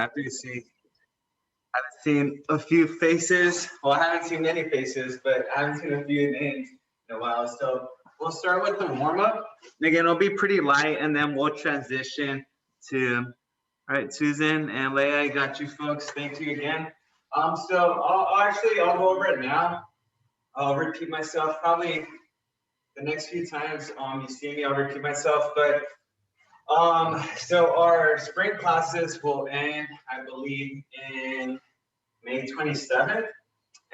Happy to see. I've seen a few faces. Well, I haven't seen any faces, but I haven't seen a few names in a while. So we'll start with the warm-up. Again, it'll be pretty light, and then we'll transition to, all right, Susan and Leia, I got you folks. Thank you again. So I'll go over it now. I'll repeat myself probably the next few times you see me, I'll repeat myself, but so our spring classes will end, I believe, in May 27th,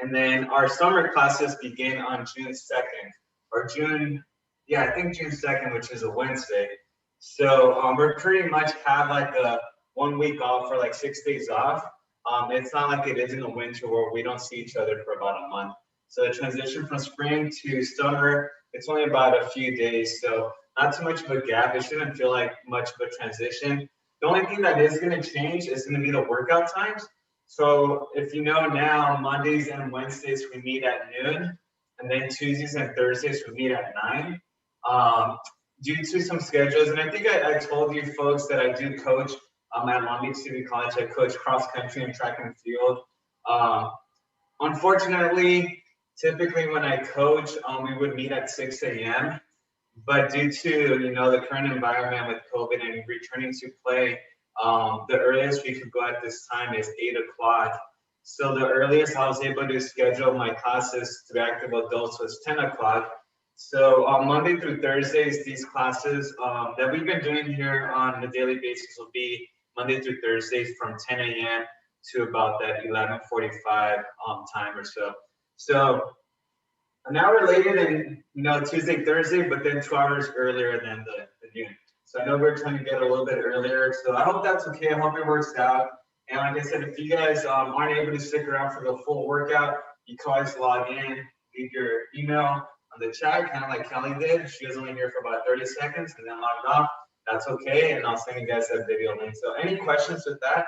and then our summer classes begin on June 2nd, or June 2nd, which is a Wednesday. So we're pretty much have like a 1 week off or like 6 days off. It's not like it is in the winter where we don't see each other for about a month. So the transition from spring to summer, it's only about a few days. So not too much of a gap. It shouldn't feel like much of a transition. The only thing that is going to change is going to be the workout times. So if you know now, Mondays and Wednesdays we meet at noon, and then Tuesdays and Thursdays we meet at 9. Due to some schedules, and I think I told you folks that I do coach at Long Beach City College. I coach cross country and track and field. Unfortunately, typically when I coach, we would meet at 6 a.m. But due to the current environment with COVID and returning to play, the earliest we could go at this time is 8 o'clock. So the earliest I was able to schedule my classes through Active Adults was 10 o'clock. So on Monday through Thursdays, these classes that we've been doing here on a daily basis will be Monday through Thursdays from 10 a.m. to about that 11:45 time or so. So an hour later than Tuesday, Thursday, but then 2 hours earlier than the noon. So I know we're trying to get a little bit earlier. So I hope that's okay. I hope it works out. And like I said, if you guys aren't able to stick around for the full workout, you can always log in, leave your email on the chat, kind of like Kelly did. She was only here for about 30 seconds and then logged off. That's okay. And I'll send you guys that video link. So any questions with that?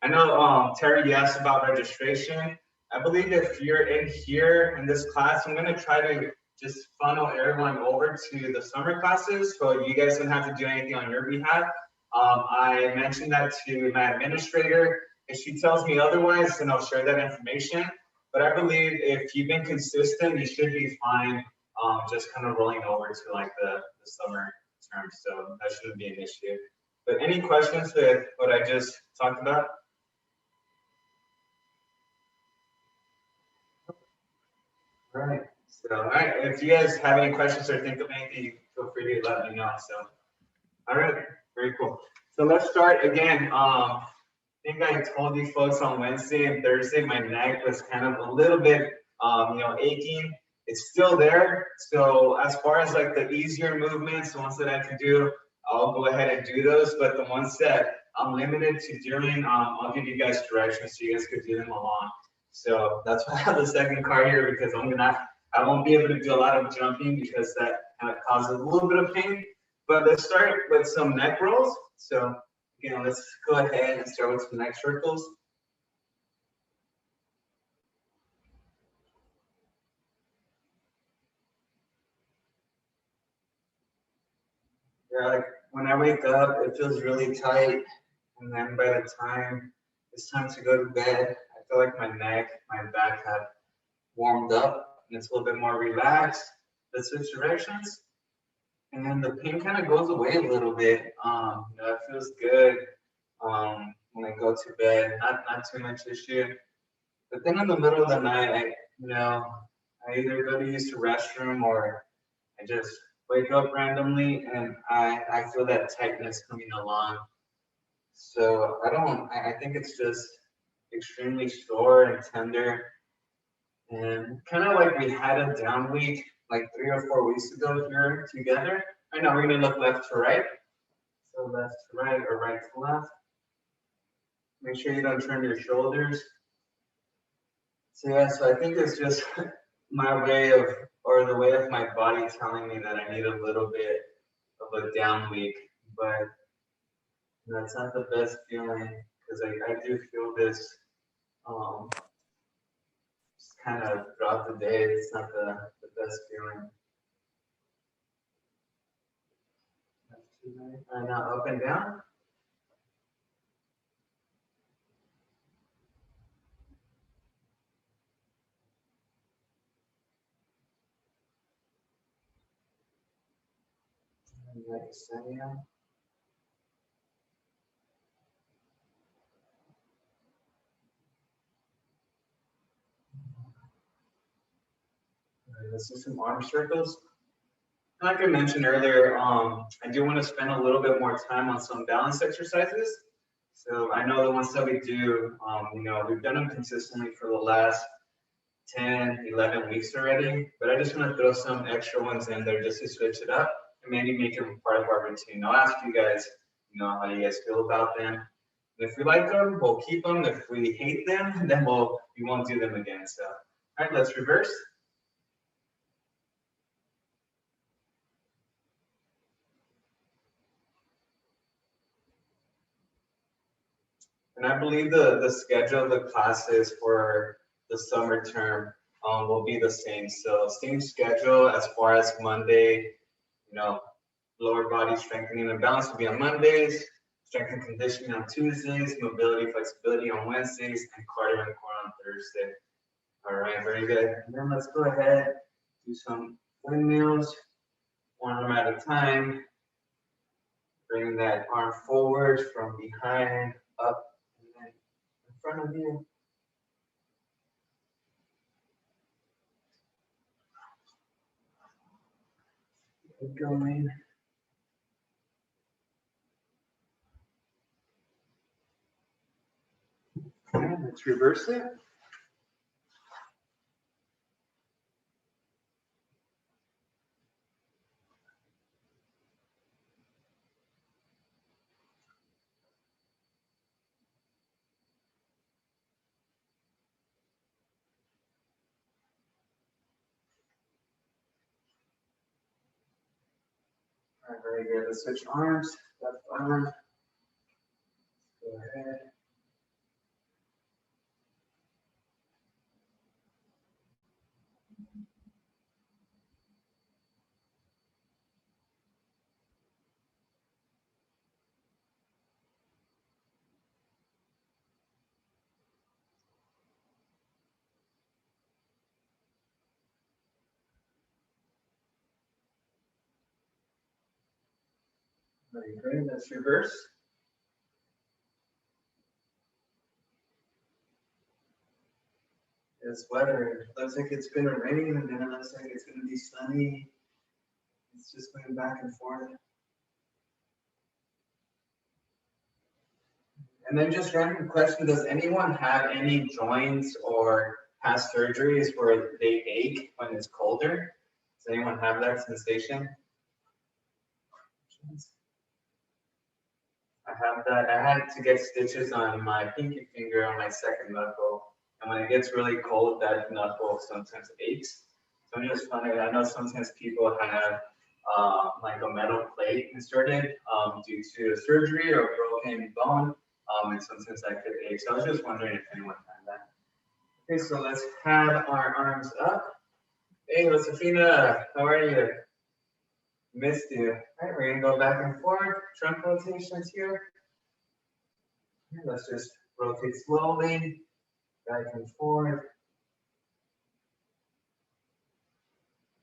I know Terry, you asked about registration. I believe if you're in here in this class, I'm going to try to just funnel everyone over to the summer classes so you guys don't have to do anything on your behalf. I mentioned that to my administrator. If she tells me otherwise, then I'll share that information. But I believe if you've been consistent, you should be fine just kind of rolling over to like the summer term. So that shouldn't be an issue. But any questions with what I just talked about? All right. So, all right. If you guys have any questions or think of anything, feel free to let me know. So, all right. Very cool. So let's start again. I think I told you folks on Wednesday and Thursday, my neck was kind of a little bit, aching. It's still there. So as far as like the easier movements, the ones that I can do, I'll go ahead and do those. But the ones that I'm limited to doing, I'll give you guys directions so you guys could do them along. So that's why I have the second card here, because I won't be able to do a lot of jumping because that kind of causes a little bit of pain. But let's start with some neck rolls. So again, let's go ahead and start with some neck circles. Yeah, like when I wake up, it feels really tight. And then by the time it's time to go to bed, I feel like my neck, my back have warmed up and it's a little bit more relaxed. Let's switch directions. And then the pain kind of goes away a little bit. It feels good when I go to bed, not too much issue. But then in the middle of the night, I either go to use the restroom or I just wake up randomly and I feel that tightness coming along. So I think it's just extremely sore and tender. And kind of like we had a down week like 3 or 4 weeks ago here together. Right now we're gonna look left to right. So left to right or right to left. Make sure you don't turn your shoulders. So yeah, so I think it's just my way of, or the way of my body telling me that I need a little bit of a down week. But it's not the best feeling because I do feel this just kind of throughout the day. It's not the best feeling. Left to right. Now up and down. Let's do some arm circles. Like I mentioned earlier, I do want to spend a little bit more time on some balance exercises. So I know the ones that we do, you know, we've done them consistently for the last 10, 11 weeks already, but I just want to throw some extra ones in there just to switch it up and maybe make them part of our routine. I'll ask you guys, you know, how you guys feel about them. If we like them, we'll keep them. If we hate them, then we won't do them again. So, all right, let's reverse. And I believe the schedule of the classes for the summer term will be the same. So same schedule as far as Monday, you know, lower body strengthening and balance will be on Mondays, strength and conditioning on Tuesdays, mobility, flexibility on Wednesdays, and cardio and core on Thursday. All right, very good. And then let's go ahead, do some windmills, one arm at a time. Bring that arm forward from behind, up, and then in front of you. Keep going. Okay, let's reverse it. All right, very good. Let's switch arms. Left arm. Go ahead. Very good. Let's reverse. This weather looks like it's going to rain, and then it looks like it's going to be sunny. It's just going back and forth. And then just random question, does anyone have any joints or past surgeries where they ache when it's colder? Does anyone have that sensation? I have that. I had to get stitches on my pinky finger on my second knuckle. And when it gets really cold, that knuckle sometimes aches. So I'm just wondering, I know sometimes people have like a metal plate inserted due to surgery or broken bone. And sometimes that could ache. So I was just wondering if anyone had that. Okay, so let's have our arms up. Hey, Josefina, how are you? Missed you. All right, we're gonna go back and forth. Trunk rotations here. Let's just rotate slowly, back and forth.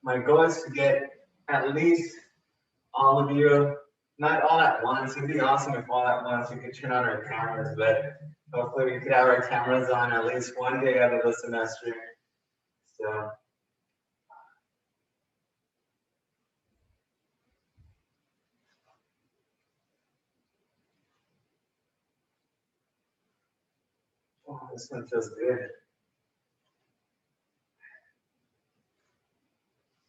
My goal is to get at least all of you, not all at once. It'd be awesome if all at once we could turn on our cameras, but hopefully we could have our cameras on at least one day out of the semester. So. Oh, this one feels good.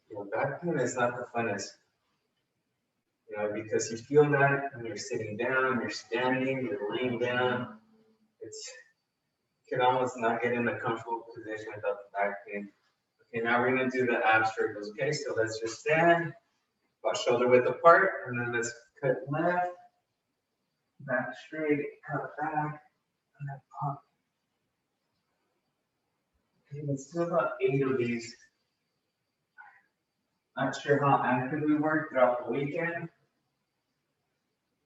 You know, back pain is not the funnest. You know, because you feel that when you're sitting down, you're standing, you're laying down. You can almost not get in a comfortable position without the back pain. Okay, now we're gonna do the ab circles. Okay, so let's just stand, about shoulder width apart, and then let's cut left, back straight, cut back, and then pop. Okay, let's do about 8 of these. Not sure how active we were throughout the weekend,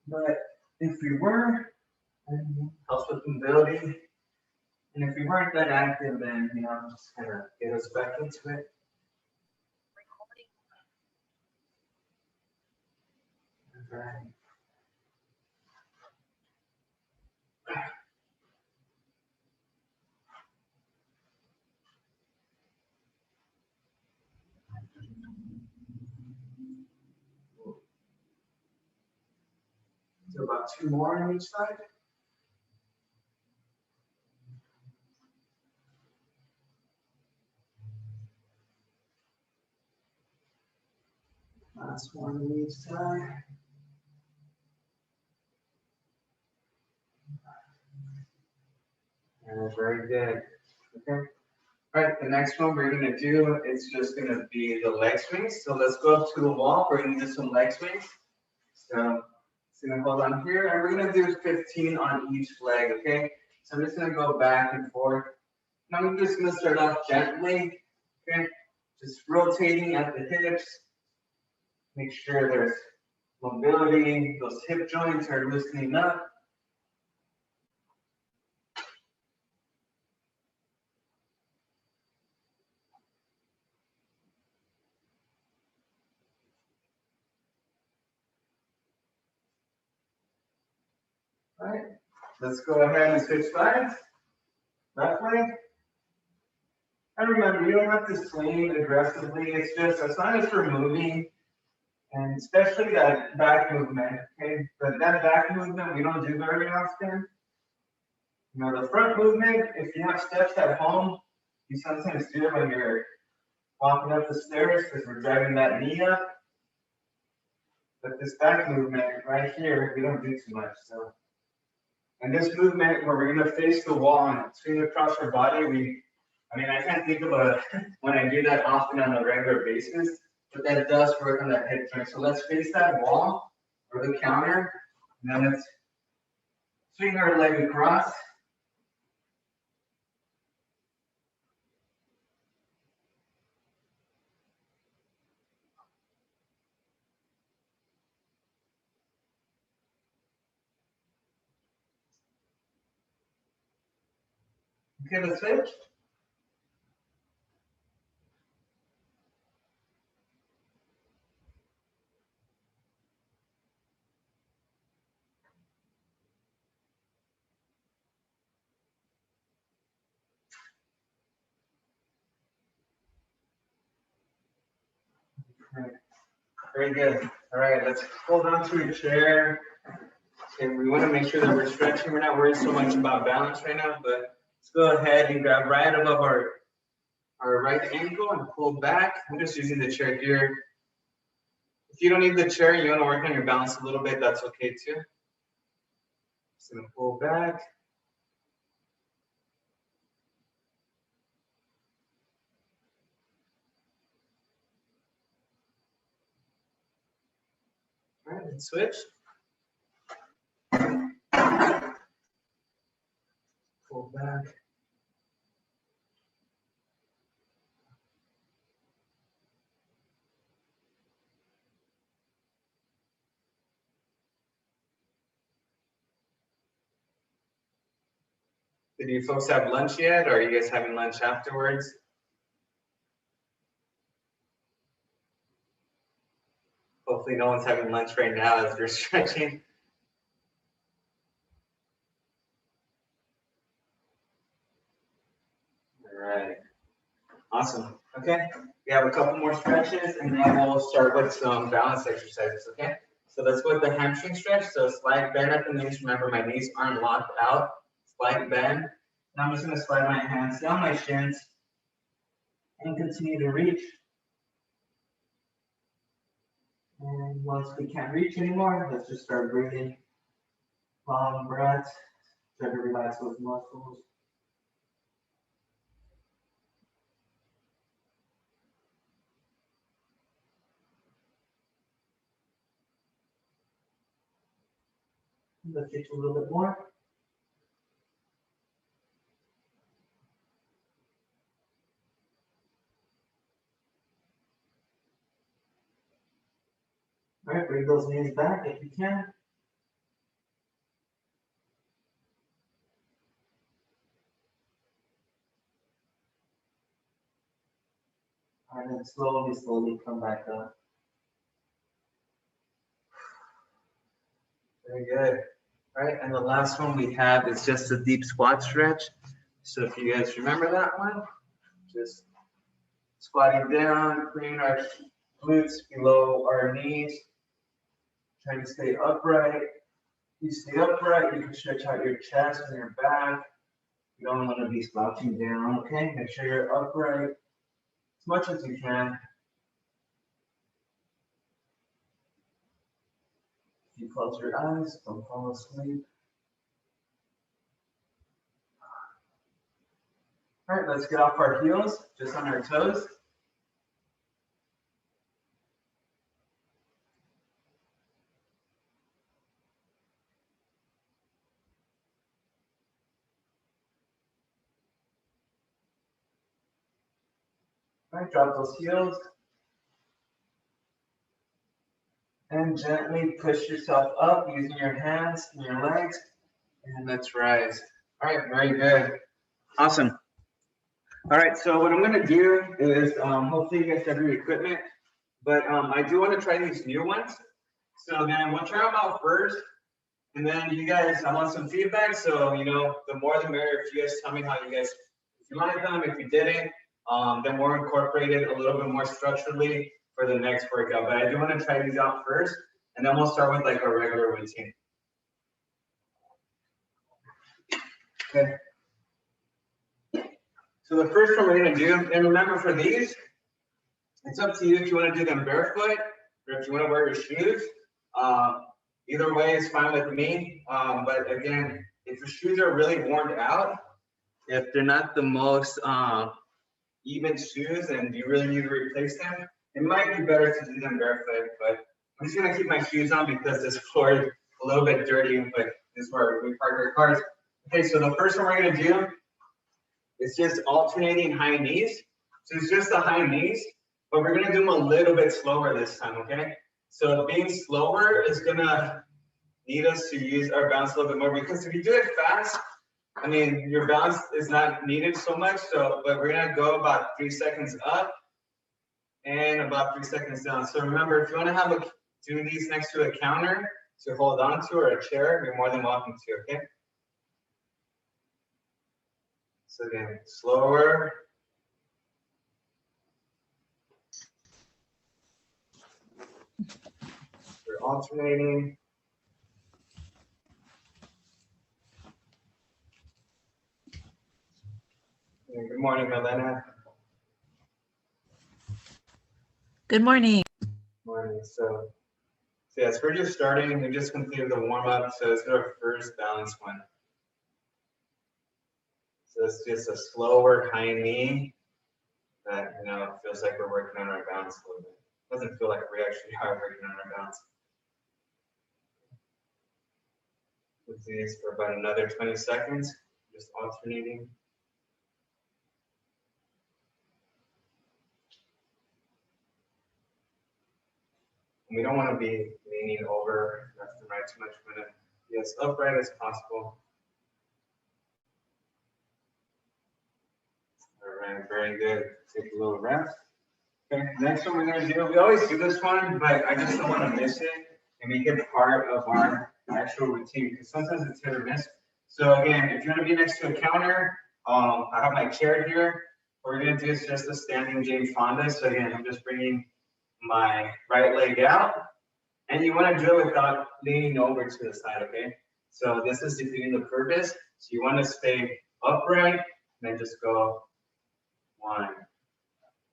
but if we were, then helps with mobility. And if we weren't that active, then, you know, just kind of get us back into it. Right. So about 2 more on each side. Last one on each side. Very good. Okay. All right, the next one we're gonna do, it's just gonna be the leg swings. So let's go up to the wall. We're gonna do some leg swings. So it's gonna hold on here, and we're gonna do 15 on each leg, okay? So I'm just gonna go back and forth. And I'm just gonna start off gently, okay? Just rotating at the hips. Make sure there's mobility, those hip joints are loosening up. All right, let's go ahead and switch sides. Left leg. And remember, you don't have to swing aggressively. It's just as long as we're moving, and especially that back movement, okay? But that back movement we don't do very often. You know, the front movement, if you have steps at home, you sometimes do it when you're walking up the stairs because we're driving that knee up. But this back movement right here, we don't do too much. So, and this movement where we're gonna face the wall and swing across our body, I can't think of when I do that often on a regular basis, but that does work on that hip joint. So let's face that wall or the counter, and then let's swing our leg across. Okay, let's switch. Very good. All right, let's hold on to a chair. And we want to make sure that we're stretching. We're not worried so much about balance right now, but let's go ahead and grab right above our right ankle and pull back. I'm just using the chair here. If you don't need the chair, you want to work on your balance a little bit, that's okay too. Just gonna pull back. All right, and switch. Pull back. Did you folks have lunch yet, or are you guys having lunch afterwards? Hopefully no one's having lunch right now as you're stretching. All right, awesome. Okay, we have a couple more stretches, and then we'll start with some balance exercises, okay? So let's go with the hamstring stretch. So slight bend at the knees. Remember, my knees aren't locked out. Slight bend. Now I'm just gonna slide my hands down my shins and continue to reach. And once we can't reach anymore, let's just start breathing. Long breaths. Try to relax those muscles. Let's get a little bit more. All right, bring those knees back if you can. And then slowly come back up. Very good. All right, and the last one we have is just a deep squat stretch. So if you guys remember that one, just squatting down, bringing our glutes below our knees, trying to stay upright. You stay upright, you can stretch out your chest and your back. You don't want to be slouching down, okay? Make sure you're upright as much as you can. If you close your eyes, don't fall asleep. All right, let's get off our heels, just on our toes. All right, drop those heels. And gently push yourself up using your hands and your legs. And let's rise. All right, very good. Awesome. All right, so what I'm gonna do is hopefully you guys have your equipment, but I do want to try these new ones. So then we'll try them out first, and then you guys, I want some feedback. So you know, the more the merrier. If you guys tell me how you guys, if you like them, if you didn't, then we'll incorporate it a little bit more structurally for the next workout. But I do want to try these out first, and then we'll start with like a regular routine. Okay. So the first one we're going to do, and remember for these, it's up to you if you want to do them barefoot or if you want to wear your shoes. Either way is fine with me. But again, if your shoes are really worn out, if they're not the most even shoes and you really need to replace them, it might be better to do them barefoot. But I'm just going to keep my shoes on because this floor is a little bit dirty, but this is where we park our cars. Okay, so the first one we're going to do, it's just alternating high knees. So it's just the high knees, but we're gonna do them a little bit slower this time, okay? So being slower is gonna need us to use our balance a little bit more, because if you do it fast, I mean, your balance is not needed so much. So, but we're gonna go about 3 seconds up and about 3 seconds down. So remember, if you wanna do these next to a counter to hold on to or a chair, you're more than welcome to, okay? So again, slower. We're alternating. And good morning, Milena. Good morning. Morning. So yes, we're just starting. We just completed the warm-up. So it's our first balance one. So it's just a slower high knee that, you know, feels like we're working on our balance a little bit. It doesn't feel like we actually are working on our balance. We'll do this for about another 20 seconds, just alternating. And we don't want to be leaning over left and right too much. We're going to be as upright as possible. All right, very good. Take a little rest. Okay, next one we're going to do, we always do this one, but I just don't want to miss it and make it part of our actual routine, because sometimes it's hit or miss. So again, if you want to be next to a counter, I have my chair here. What we're going to do is just a standing Jane Fonda. So again, I'm just bringing my right leg out, and you want to do it without leaning over to the side, okay? So this is defeating the purpose. So you want to stay upright, and then just go 1.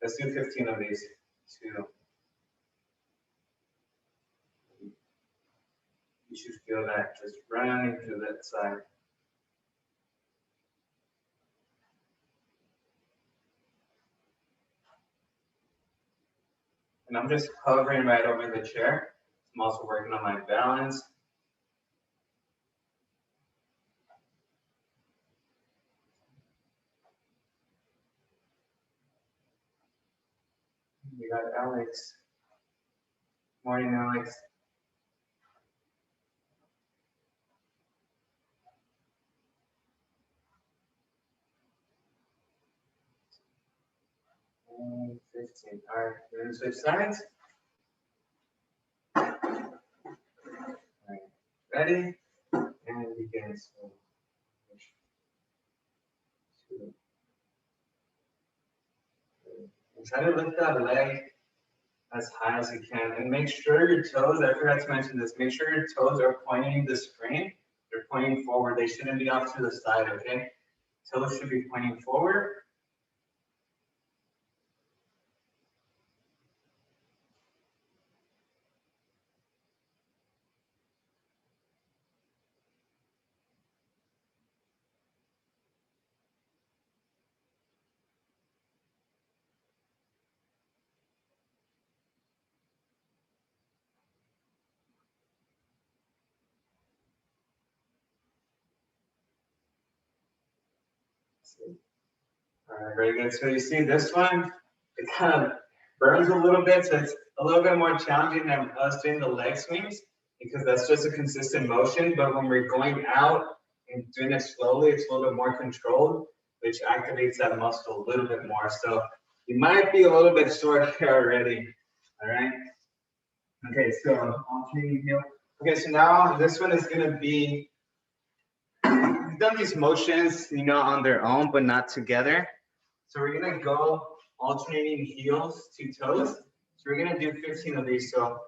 Let's do 15 of these. 2. You should feel that just running through that side. And I'm just hovering right over the chair. I'm also working on my balance. We got Alex. Morning, Alex. And 15. All right, we're going to switch sides. All right, Ready? And begin. So, 2, 3. And try to lift that leg as high as you can. And make sure your toes, I forgot to mention this, make sure your toes are pointing the screen. They're pointing forward. They shouldn't be off to the side, okay? Toes should be pointing forward. All right, very good. So you see this one, it kind of burns a little bit, so it's a little bit more challenging than us doing the leg swings because that's just a consistent motion. But when we're going out and doing it slowly, it's a little bit more controlled, which activates that muscle a little bit more. So you might be a little bit sore here already. All right. Okay, so alternating heel. Okay, so now this one is gonna be, we've done these motions, you know, on their own, but not together. So we're gonna go alternating heels to toes. So we're gonna do 15 of these. So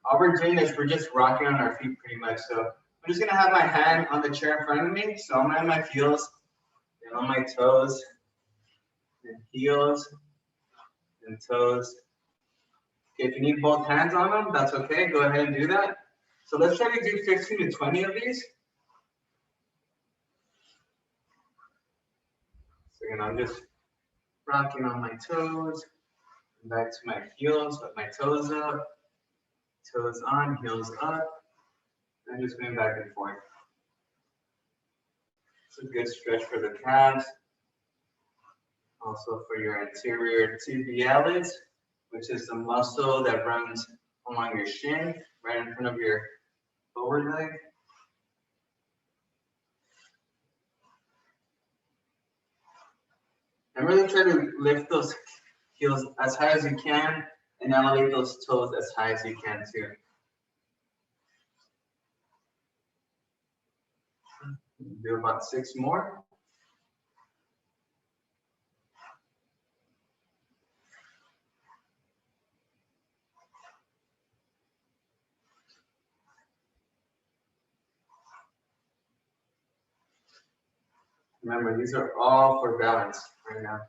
all we're doing is we're just rocking on our feet pretty much. So I'm just gonna have my hand on the chair in front of me. So I'm gonna have my heels and on my toes, and heels and toes. Okay, if you need both hands on them, that's okay. Go ahead and do that. So let's try to do 15 to 20 of these. So again, I'm just rocking on my toes, back to my heels with my toes up, toes on, heels up, and just going back and forth. It's a good stretch for the calves, also for your anterior tibialis, which is the muscle that runs along your shin, right in front of your lower leg. And really try to lift those heels as high as you can and elevate those toes as high as you can too. Do about 6 more. Remember, these are all for balance right now.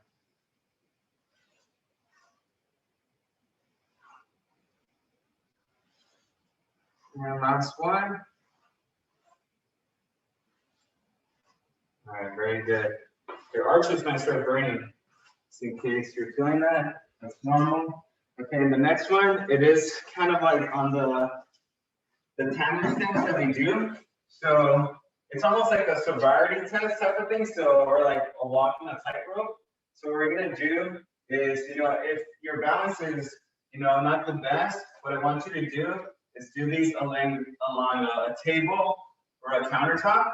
And last one. All right, very good. Your arches might start burning. Just in case you're feeling that, that's normal. Okay, and the next one, it is kind of like on the tandem stance that we do. So it's almost like a sobriety test type of thing. So or like a walk on a tightrope. So what we're gonna do is, you know, if your balance is, you know, not the best, what I want you to do is do these along a table or a countertop.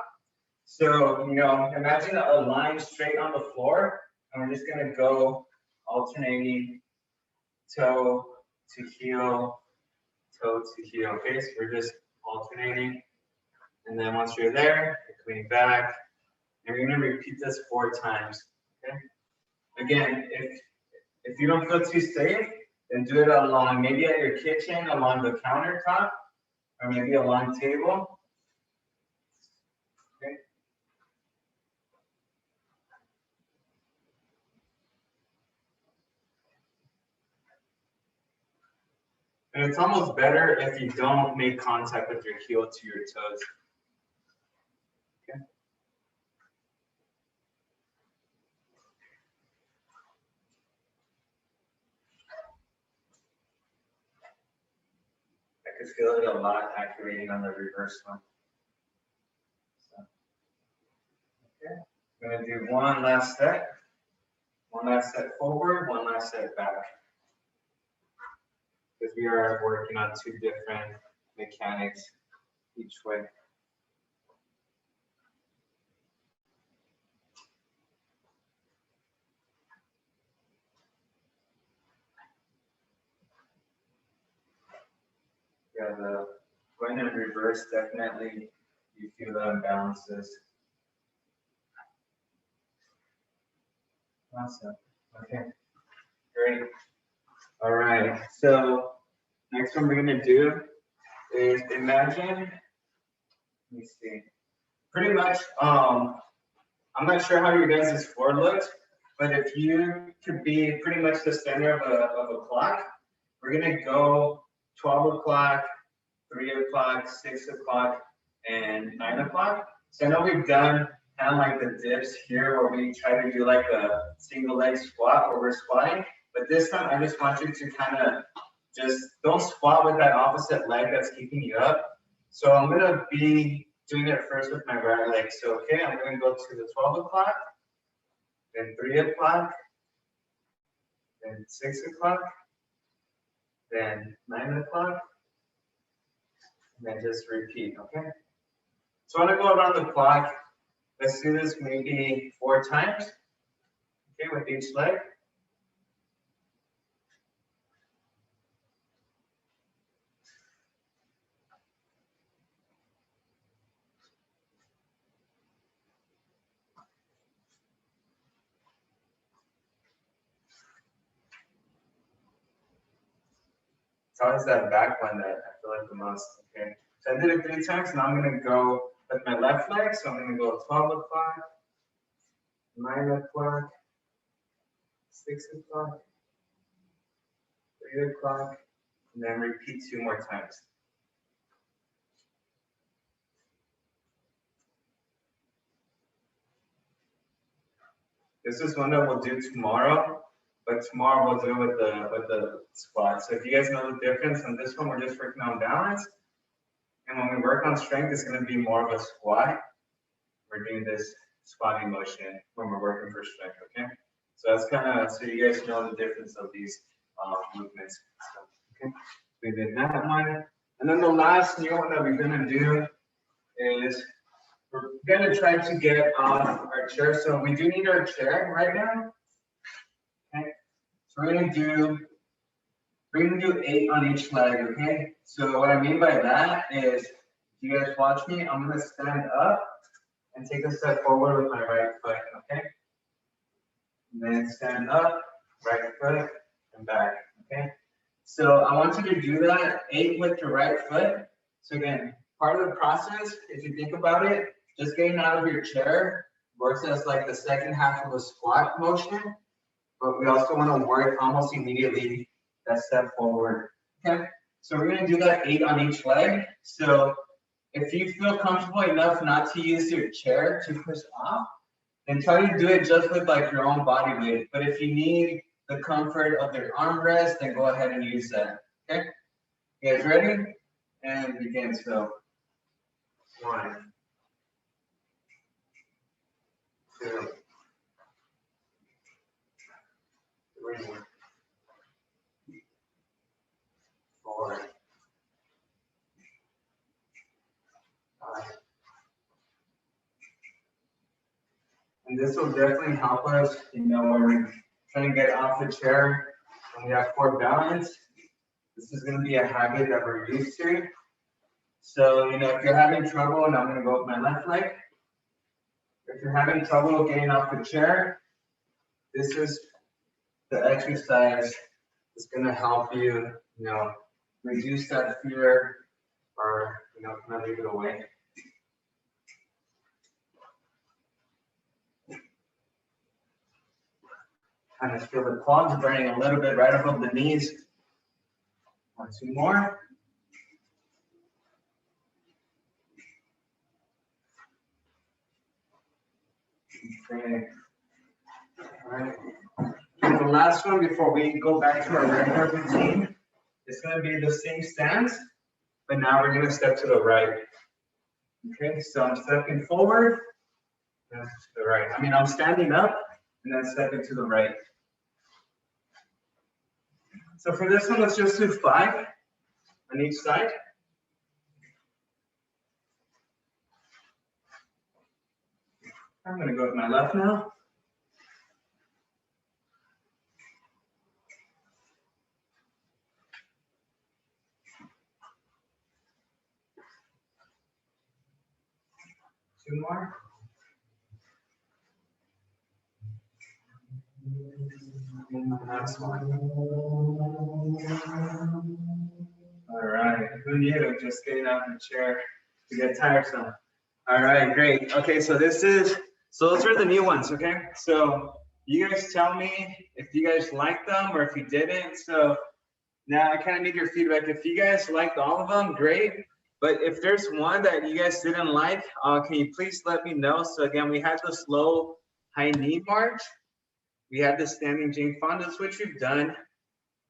So, you know, imagine a line straight on the floor, and we're just gonna go alternating toe to heel, toe to heel. Okay, so we're just alternating, and then once you're there, you're coming back, and we're gonna repeat this 4 times. Okay. Again, if you don't feel too safe, then do it along, maybe at your kitchen, along the countertop, or maybe a long table. Okay. And it's almost better if you don't make contact with your heel to your toes. Okay. I could feel it a lot activating on the reverse one. So, okay. I'm gonna do one last step forward, one last step back. Because we are working on 2 different mechanics each way. Yeah, Going in reverse, definitely you feel the imbalances. Awesome. Okay, great. All right, so next one we're gonna do is imagine, let me see, pretty much, I'm not sure how your guys' floor looks, but if you could be pretty much the center of a clock, we're gonna go 12 o'clock, 3 o'clock, 6 o'clock, and 9 o'clock. So I know we've done kind of like the dips here where we try to do like a single leg squat where we're squatting, but this time I just want you to kind of just don't squat with that opposite leg that's keeping you up. So I'm gonna be doing it first with my right leg. So okay, I'm gonna go to the 12 o'clock, then 3 o'clock, then 6 o'clock, then 9 o'clock, and then just repeat, okay? So I'm gonna go around the clock. Let's do this maybe 4 times, okay, with each leg. It's always that back one that I feel like the most, okay? So I did it 3 times, now I'm gonna go with my left leg. So I'm gonna go 12 o'clock, 9 o'clock, 6 o'clock, 3 o'clock, and then repeat 2 more times. This is one that we'll do tomorrow, but tomorrow we'll do it with the squat. So if you guys know the difference on this one, we're just working on balance. And when we work on strength, it's going to be more of a squat. We're doing this squatting motion when we're working for strength, okay? So that's kind of, so you guys know the difference of these movements. So, okay, we did that one. And then the last new one that we're going to do is we're going to try to get off our chair. So we do need our chair right now. Okay, so we're going to do 8 on each leg, okay? So what I mean by that is, if you guys watch me, I'm going to stand up and take a step forward with my right foot, okay? And then stand up, right foot, and back, okay? So I want you to do that 8 with your right foot. So again, part of the process, if you think about it, just getting out of your chair works as like the second half of a squat motion, but we also want to work almost immediately that step forward, okay? So we're gonna do that 8 on each leg. So if you feel comfortable enough not to use your chair to push off, then try to do it just with like your own body weight. But if you need the comfort of your armrest, then go ahead and use that, okay? You guys ready? And begin, so 1, 2, 3, 4, 5, and this will definitely help us, you know, when we're trying to get off the chair and we have poor balance. This is going to be a habit that we're used to. So, you know, if you're having trouble, and I'm going to go with my left leg. If you're having trouble getting off the chair, this is the exercise that's going to help you, you know, reduce that fear or, you know, kind of leave it away. Kind of feel the quads burning a little bit right above the knees. 1, 2 more. Okay. All right. And the last one before we go back to our regular routine is going to be the same stance, but now we're going to step to the right. Okay, so I'm stepping forward and to the right. I mean, I'm standing up and then stepping to the right. So for this one, let's just do 5 on each side. I'm going to go with my left now. 2 more. And the last one. All right, who knew just getting out of the chair to get tiresome? All right, great. Okay, so those are the new ones, okay? So you guys tell me if you guys liked them or if you didn't. So now I kind of need your feedback. If you guys liked all of them, great. But if there's one that you guys didn't like, can you please let me know? So again, we had the slow high knee march. We had the standing Jane Fonda's, which we've done.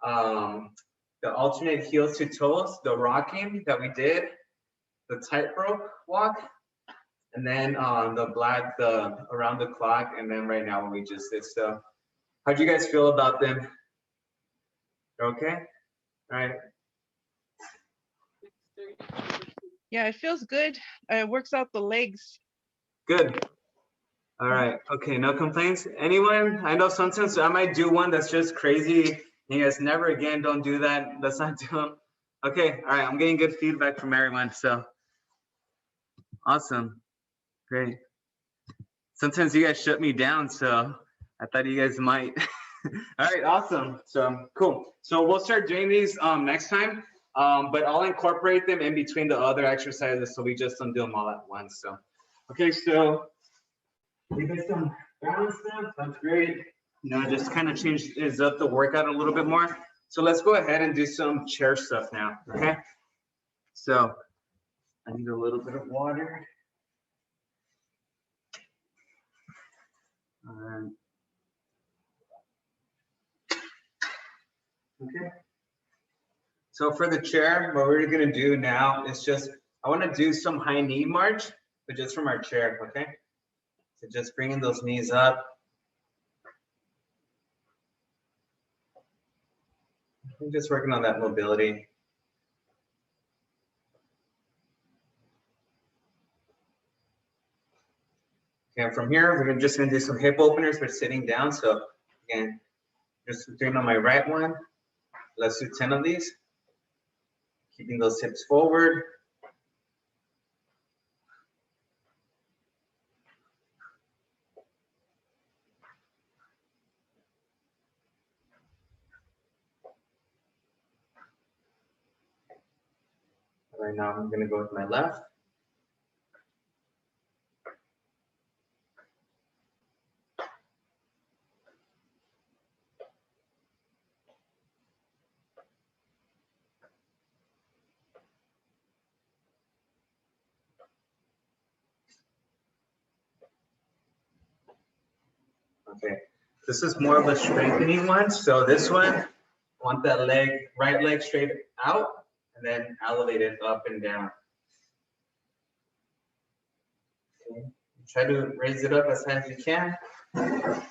The alternate heels to toes, the rocking that we did, the tightrope walk, and then the around the clock, and then right now what we just did. So how do you guys feel about them? Okay, all right. Yeah, it feels good. It works out the legs. Good. All right. Okay. No complaints. Anyone? I know sometimes I might do one that's just crazy. You guys never again. Don't do that. Let's not do them. Okay. All right. I'm getting good feedback from everyone. So awesome. Great. Sometimes you guys shut me down, so I thought you guys might. All right. Awesome. So cool. So we'll start doing these next time. But I'll incorporate them in between the other exercises, so we just don't do them all at once. So okay. So we get some balance now. That's great. You know, just kind of changes up the workout a little bit more. So let's go ahead and do some chair stuff now. Okay. So I need a little bit of water. Okay. So for the chair, what we're gonna do now is just, I wanna do some high knee march, but just from our chair, okay? So just bringing those knees up. I'm just working on that mobility. And from here, we're just gonna do some hip openers. We're sitting down. So again, just doing on my right one. Let's do 10 of these. Keeping those hips forward. Right now, I'm gonna go with my left. Okay, this is more of a strengthening one. So this one, I want that leg, right leg straight out, and then elevate it up and down. Okay. Try to raise it up as high as you can.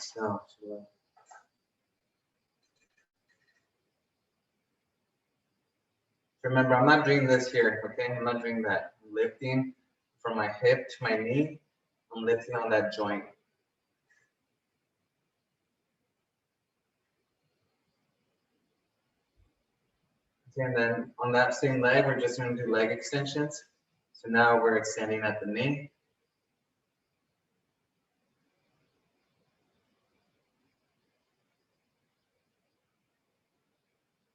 So, remember, I'm not doing this here, okay? I'm not doing that. I'm lifting from my hip to my knee. I'm lifting on that joint. Okay, and then on that same leg, we're just going to do leg extensions. So now we're extending at the knee.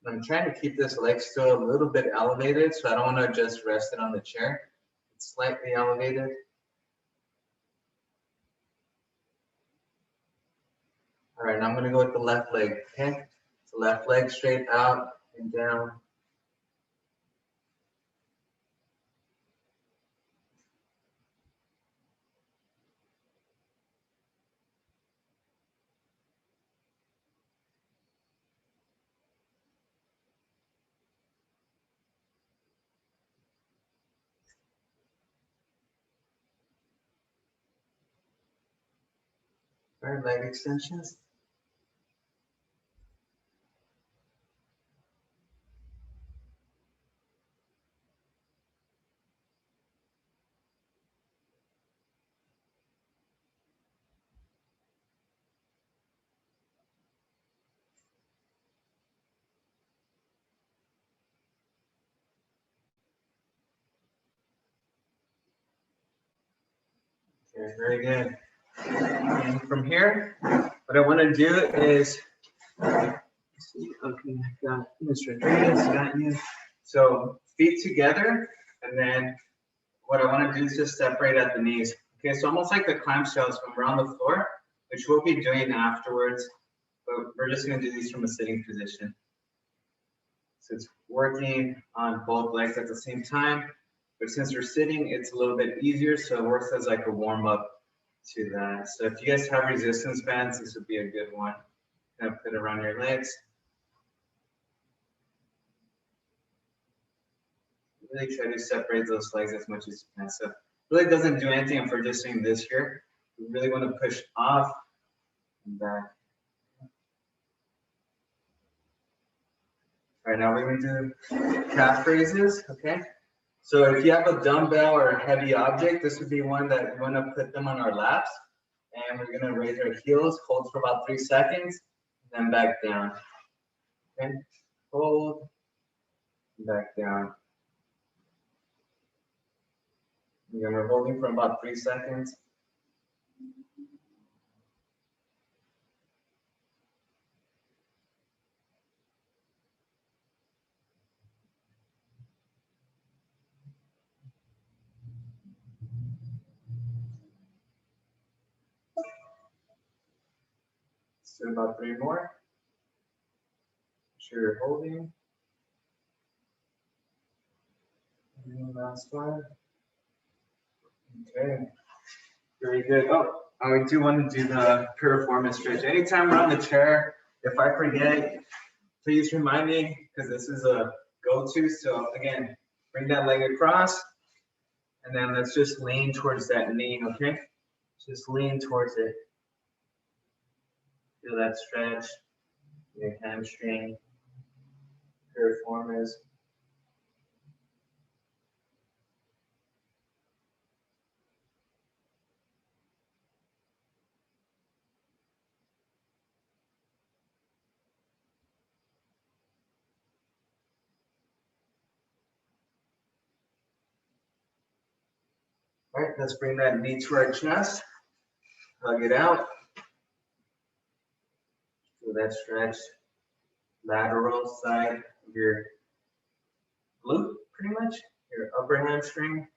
I'm trying to keep this leg still a little bit elevated, so I don't want to just rest it on the chair. It's slightly elevated. All right, now I'm going to go with the left leg, okay? So left leg straight out and down. All right, leg extensions. Okay, very good. And from here, what I want to do is, okay, got Mr. Rodriguez, got you. So feet together, and then what I want to do is just separate at the knees. Okay, so almost like the clamshells when we're on the floor, which we'll be doing afterwards, but we're just going to do these from a sitting position. So it's working on both legs at the same time, but since we're sitting, it's a little bit easier, so it works as like a warm-up to that. So if you guys have resistance bands, this would be a good one. Kind of put it around your legs. Really try to separate those legs as much as you can. So it really doesn't do anything if we're just doing this here. We really want to push off and back. All right, now we're going to do calf raises, okay? So if you have a dumbbell or a heavy object, this would be one that we want to put them on our laps. And we're going to raise our heels, hold for about 3 seconds, then back down. Okay, hold, back down. Again, we're holding for about 3 seconds. Let's do about 3 more. Make sure you're holding. And last one. Okay, very good. Oh, we do want to do the piriformis stretch. Anytime we're on the chair, if I forget, please remind me because this is a go-to. So again, bring that leg across, and then let's just lean towards that knee, okay? Just lean towards it. Feel that stretch, your hamstring, piriformis. All right, let's bring that knee to our chest. Hug it out. Feel that stretch. Lateral side of your glute, pretty much. Your upper hamstring.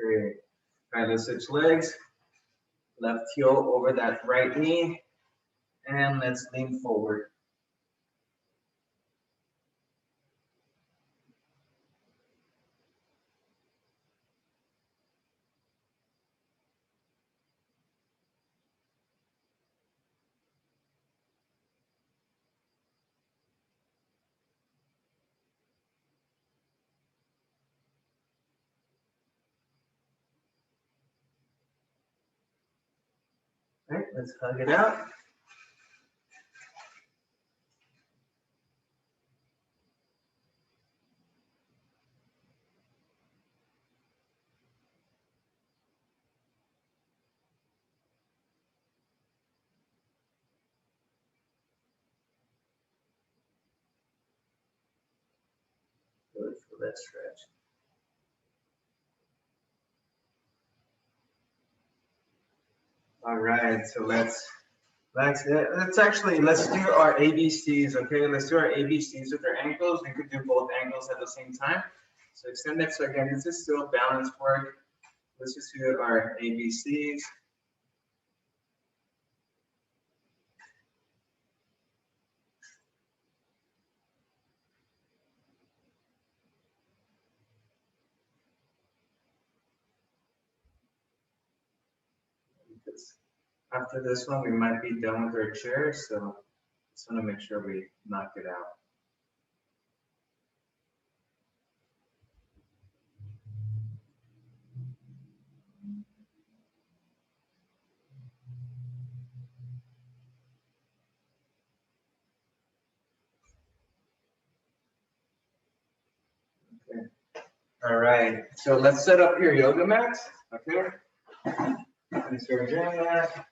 Great. All right, let's switch legs. Left heel over that right knee. And let's lean forward. All right, let's hug it out. Good for that stretch. All right, so let's do our ABCs, okay? Let's do our ABCs with our ankles. We could do both ankles at the same time. So extend it. So again, this is still balance work. Let's just do our ABCs. After this one, we might be done with our chair, so just want to make sure we knock it out. Okay. All right, so let's set up your yoga mats, okay? And so we're doing that.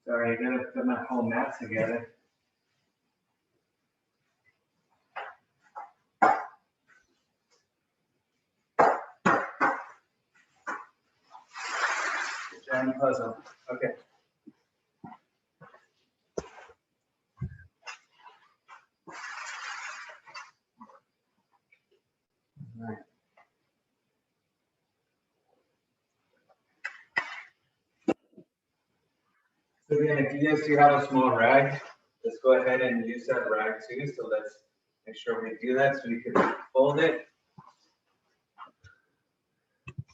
Sorry, I gotta put my whole mat together. Giant puzzle. Okay. All right. So again, if you guys do have a small rag, let's go ahead and use that rag too. So let's make sure we do that so we can fold it.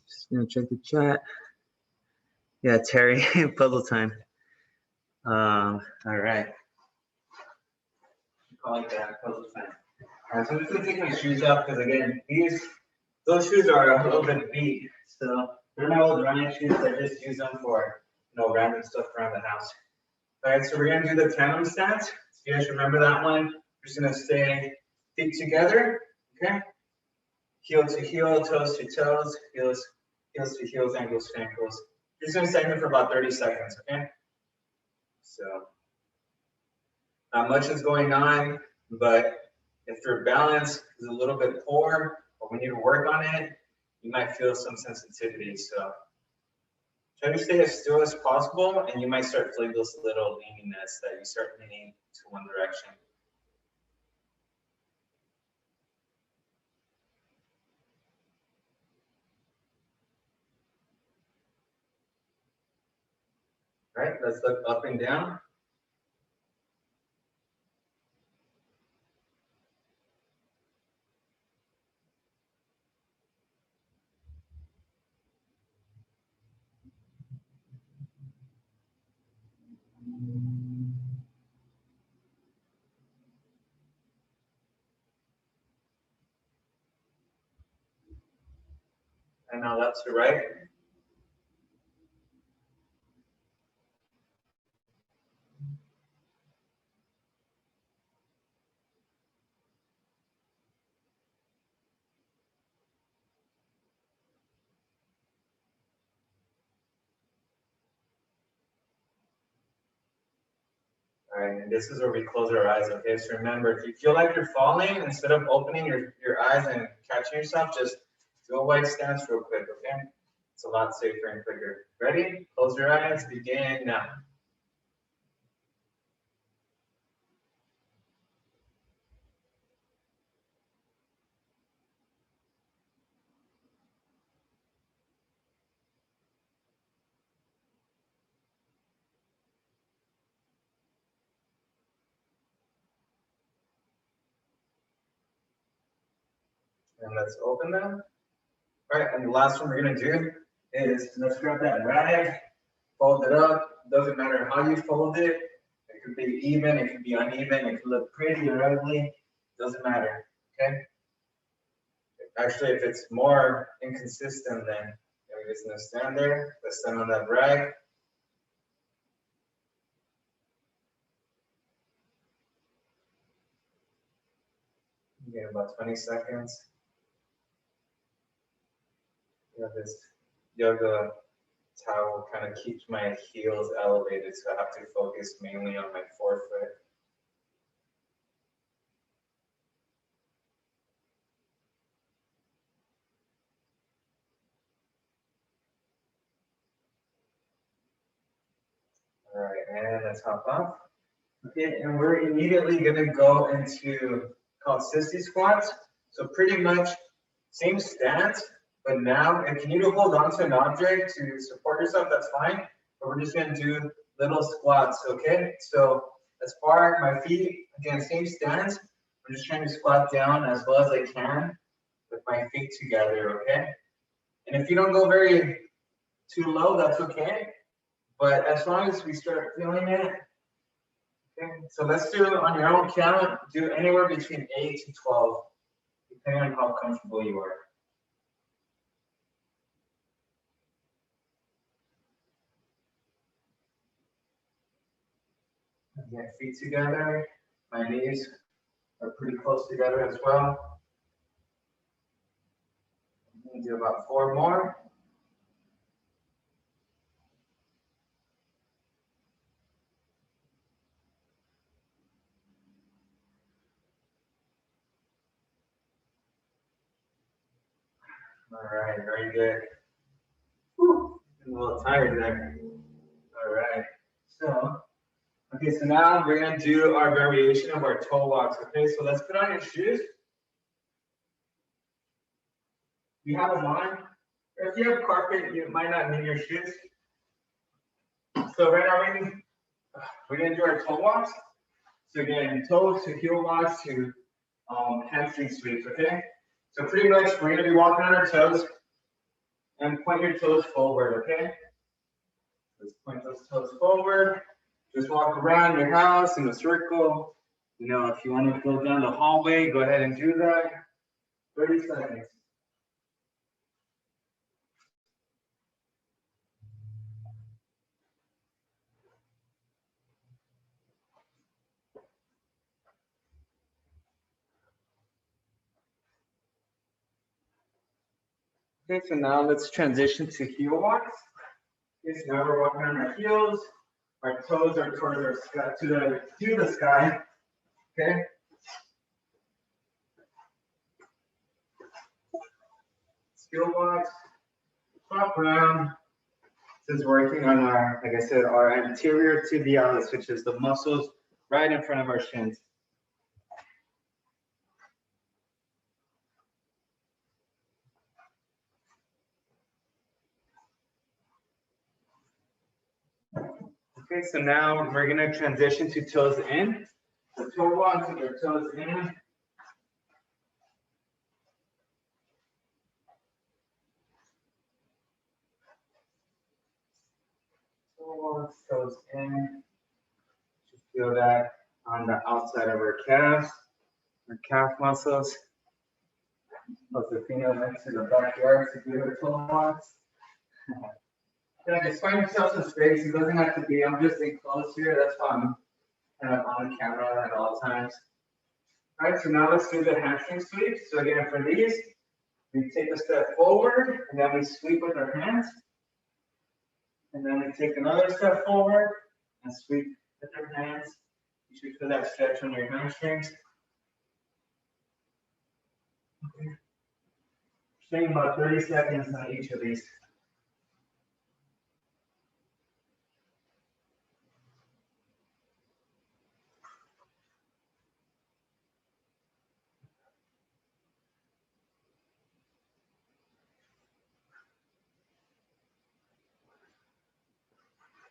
Just gonna check the chat. Yeah, Terry, puzzle time. All right. Call it that, puzzle time. All right, so I'm just gonna take my shoes off because again, those shoes are a little bit beat. So they're my old running shoes. I just use them for random stuff around the house. All right, so we're gonna do the tandem stance. So you guys remember that one? We're just gonna stay feet together, okay? Heel to heel, toes to toes, heels to heels, ankles to ankles. You're just gonna stay here for about 30 seconds, okay? So not much is going on, but if your balance is a little bit poor or we need to work on it, you might feel some sensitivity. So try to stay as still as possible, and you might start feeling this little leaniness that you start leaning to one direction. All right, let's look up and down. And now left to right. All right, and this is where we close our eyes, okay? So remember, if you feel like you're falling, instead of opening your eyes and catching yourself, just do a wide stance real quick, okay? It's a lot safer and quicker. Ready? Close your eyes, begin now. And let's open them. All right, and the last one we're gonna do is let's grab that rag, fold it up. Doesn't matter how you fold it. It could be even, it could be uneven, it could look pretty or ugly. Doesn't matter, okay? Actually, if it's more inconsistent, then we're just gonna stand there, let's stand on that rag. Again, about 20 seconds. You know, this yoga towel kind of keeps my heels elevated, so I have to focus mainly on my forefoot. All right, and let's hop off. Okay, and we're immediately gonna go into called sissy squats. So pretty much same stance, but now if you need to hold on to an object to support yourself, that's fine. But we're just gonna do little squats, okay? So as far my feet, again, same stance. I'm just trying to squat down as well as I can with my feet together, okay? And if you don't go very too low, that's okay. But as long as we start feeling it, okay, so let's do on your own count, do anywhere between 8 to 12, depending on how comfortable you are. Again, feet together, my knees are pretty close together as well. We'll do about 4 more. All right, very good. Whew, I'm a little tired there. All right, so, okay, so now we're gonna do our variation of our toe walks, okay? So let's put on your shoes. You have them on. Or if you have carpet, you might not need your shoes. So right now, we're gonna do our toe walks. So again, toes to heel walks to hamstring sweeps, okay? So pretty much we're gonna be walking on our toes and point your toes forward, okay? Let's point those toes forward. Just walk around your house in a circle. You know, if you want to go down the hallway, go ahead and do that. 30 seconds. Okay, so now let's transition to heel walks. Okay, so now we're walking on our heels. Our toes are towards our sky, to the sky. Okay. Heel walks. Hop around. This is working on our, like I said, our anterior tibialis, which is the muscles right in front of our shins. Okay, so now we're going to transition to toes in. So toe walks with your toes in. Toe walks, toes in. Just feel that on the outside of our calves, our calf muscles. Josefina went to the backyard to do her toe walks. Yeah, just find yourself some space. It doesn't have to be, I'm just enclosed here. That's why I'm kind of on camera at all times. All right, so now let's do the hamstring sweep. So again, for these, we take a step forward and then we sweep with our hands. And then we take another step forward and sweep with our hands. You should feel that stretch on your hamstrings. Okay. Staying about 30 seconds on each of these.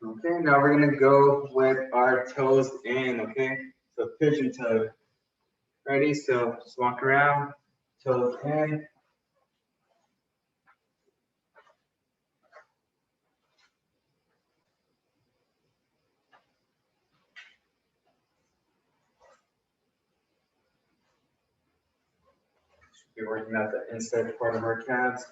Okay, now we're gonna go with our toes in, okay? So pigeon toe. Ready? So just walk around, toes in. Should be working out the inside part of our calves.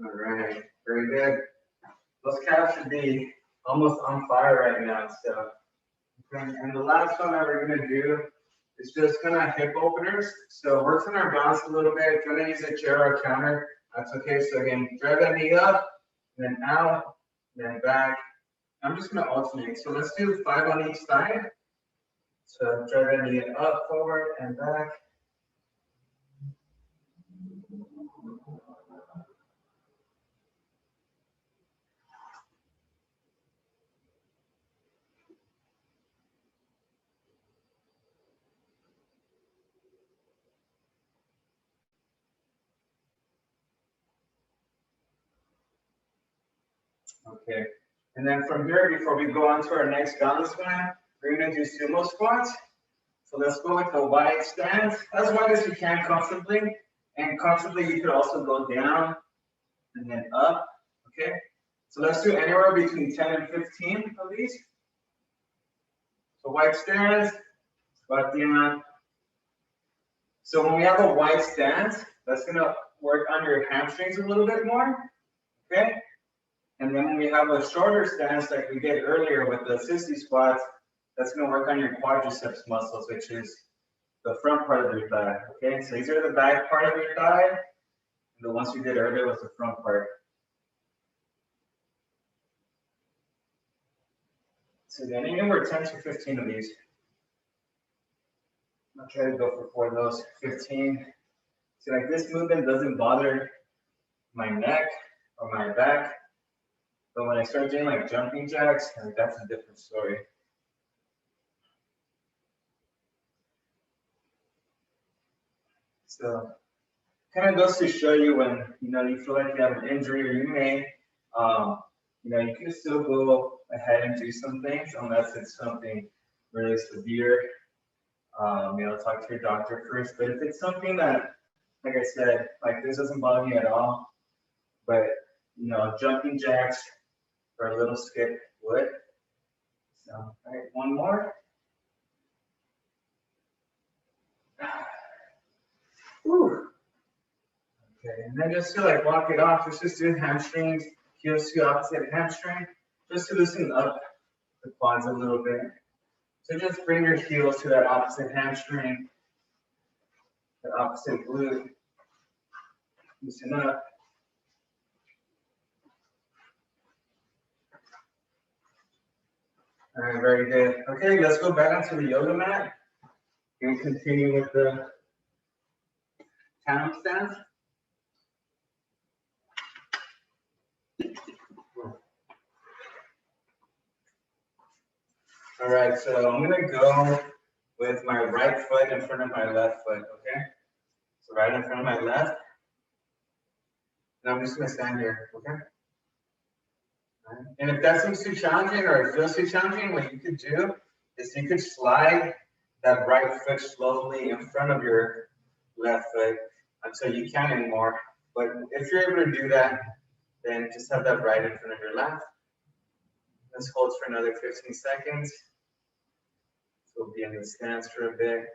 All right, very good. Those calves should be almost on fire right now. So, okay. And the last one that we're gonna do is just kind of hip openers. So works on our balance a little bit. If you wanna use a chair or a counter, that's okay. So again, drive that knee up, then out, then back. I'm just gonna alternate. So let's do 5 on each side. So drive that knee up, forward, and back. Okay. And then from here, before we go on to our next balance one, we're going to do sumo squats. So let's go with the wide stance, as wide as you can comfortably. And comfortably, you could also go down and then up. Okay. So let's do anywhere between 10 and 15 of these. So wide stance, squat down. So when we have a wide stance, that's going to work on your hamstrings a little bit more. Okay. And then when we have a shorter stance like we did earlier with the 60 squats, that's going to work on your quadriceps muscles, which is the front part of your thigh. Okay, so these are the back part of your thigh, and the ones we did earlier was the front part. So then anywhere 10 to 15 of these. I'll try to go for 4 of those, 15. So like this movement doesn't bother my neck or my back. But when I start doing like jumping jacks, like that's a different story. So kind of goes to show you when you feel like you have an injury, or you may, you can still go ahead and do some things unless it's something really severe. Talk to your doctor first. But if it's something that, like I said, like this doesn't bother me at all, but jumping jacks or a little skip would. So, all right, one more. Whew. Okay, and then just to like walk it off, just do hamstrings, heels to opposite hamstring, just to loosen up the quads a little bit. So just bring your heels to that opposite hamstring, the opposite glute, loosen up. All right, very good. Okay, let's go back onto the yoga mat and continue with the camel stance. All right, so I'm gonna go with my right foot in front of my left foot, okay? So right in front of my left. And I'm just gonna stand here, okay? Right. And if that seems too challenging or it feels too challenging, what you could do is you could slide that right foot slowly in front of your left foot until you can't anymore. But if you're able to do that, then just have that right in front of your left. Let's hold for another 15 seconds. So we'll be in the stance for a bit.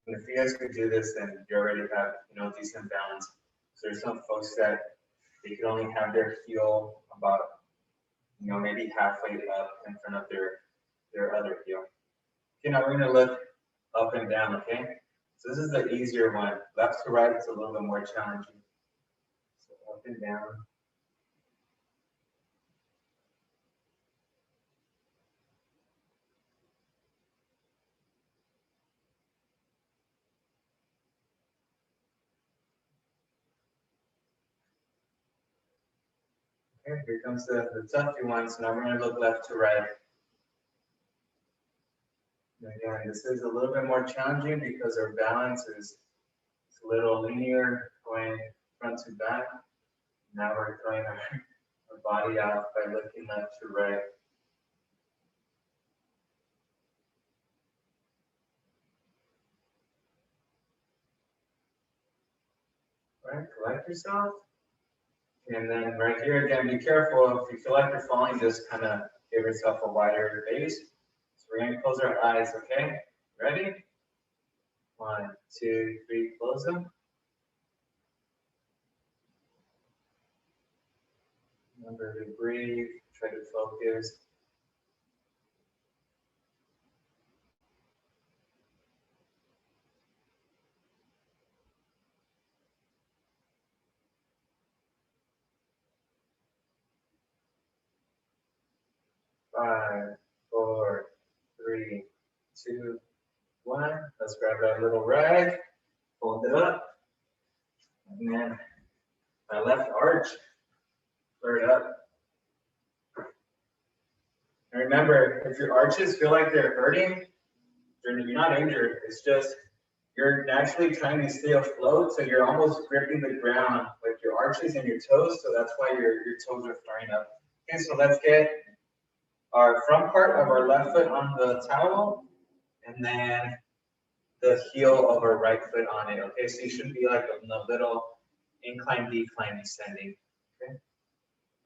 And if you guys could do this, then you already have, decent balance. So there's some folks that they could only have their heel about, maybe halfway up in front of their other heel. Okay, now we're gonna look up and down, okay? So this is the easier one. Left to right is a little bit more challenging. So up and down. Okay, here comes the toughy one. So now we're going to look left to right. And again, this is a little bit more challenging because our balance is a little linear going front to back. Now we're throwing our body out by looking left to right. All right, collect yourself. And then right here, again, be careful. If you feel like you're falling, just kind of give yourself a wider base. So we're going to close our eyes, okay? Ready? 1, 2, 3, close them. Remember to breathe, try to focus. Five, 4, 3, 2, 1. Let's grab that little rag, fold it up, and then my left arch, flare it up. And remember, if your arches feel like they're hurting, you're not injured. It's just you're naturally trying to stay afloat, so you're almost gripping the ground with your arches and your toes, so that's why your toes are flaring up. Okay, so let's get our front part of our left foot on the towel, and then the heel of our right foot on it. Okay, so you should be like a little incline, decline, descending. Okay,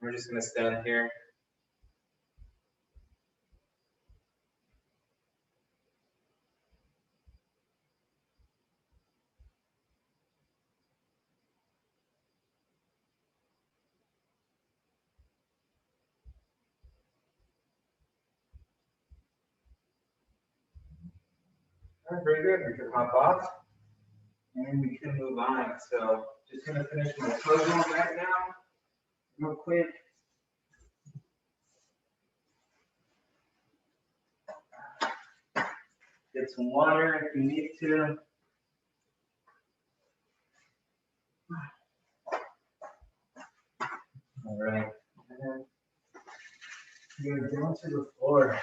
we're just gonna stand here. All right, very good. We can hop off and we can move on. So just gonna finish my pose on right now, real quick. Get some water if you need to. All right. And then go down to the floor.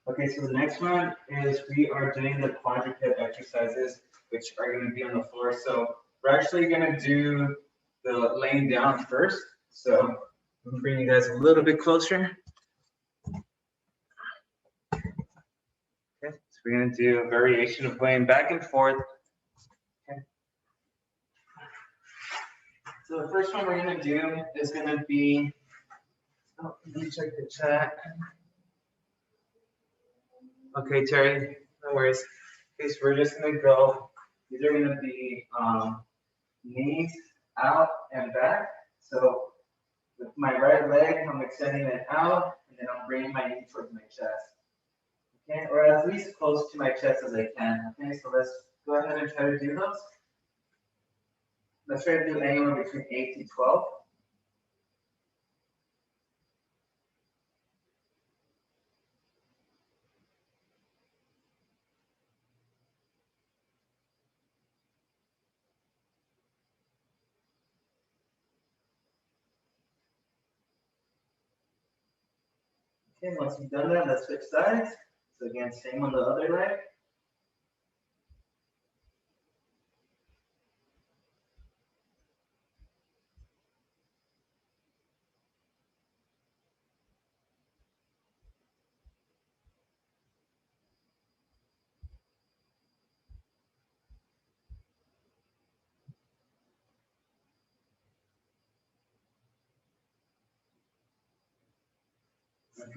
Okay, so the next one is we are doing the quadruped exercises, which are going to be on the floor. So we're actually going to do the laying down first. So I'm bring you guys a little bit closer. Okay, so we're going to do a variation of laying back and forth. Okay. So the first one we're going to do is going to be, oh, let me check the chat. Okay, Terry, no worries. Okay, so we're just gonna go, these are gonna be knees out and back. So with my right leg, I'm extending it out, and then I'm bringing my knee towards my chest. Okay, or at least close to my chest as I can. Okay, so let's go ahead and try to do those. Let's try to do anywhere between 8 to 12. Okay, once you've done that, let's switch sides. So again, same on the other leg.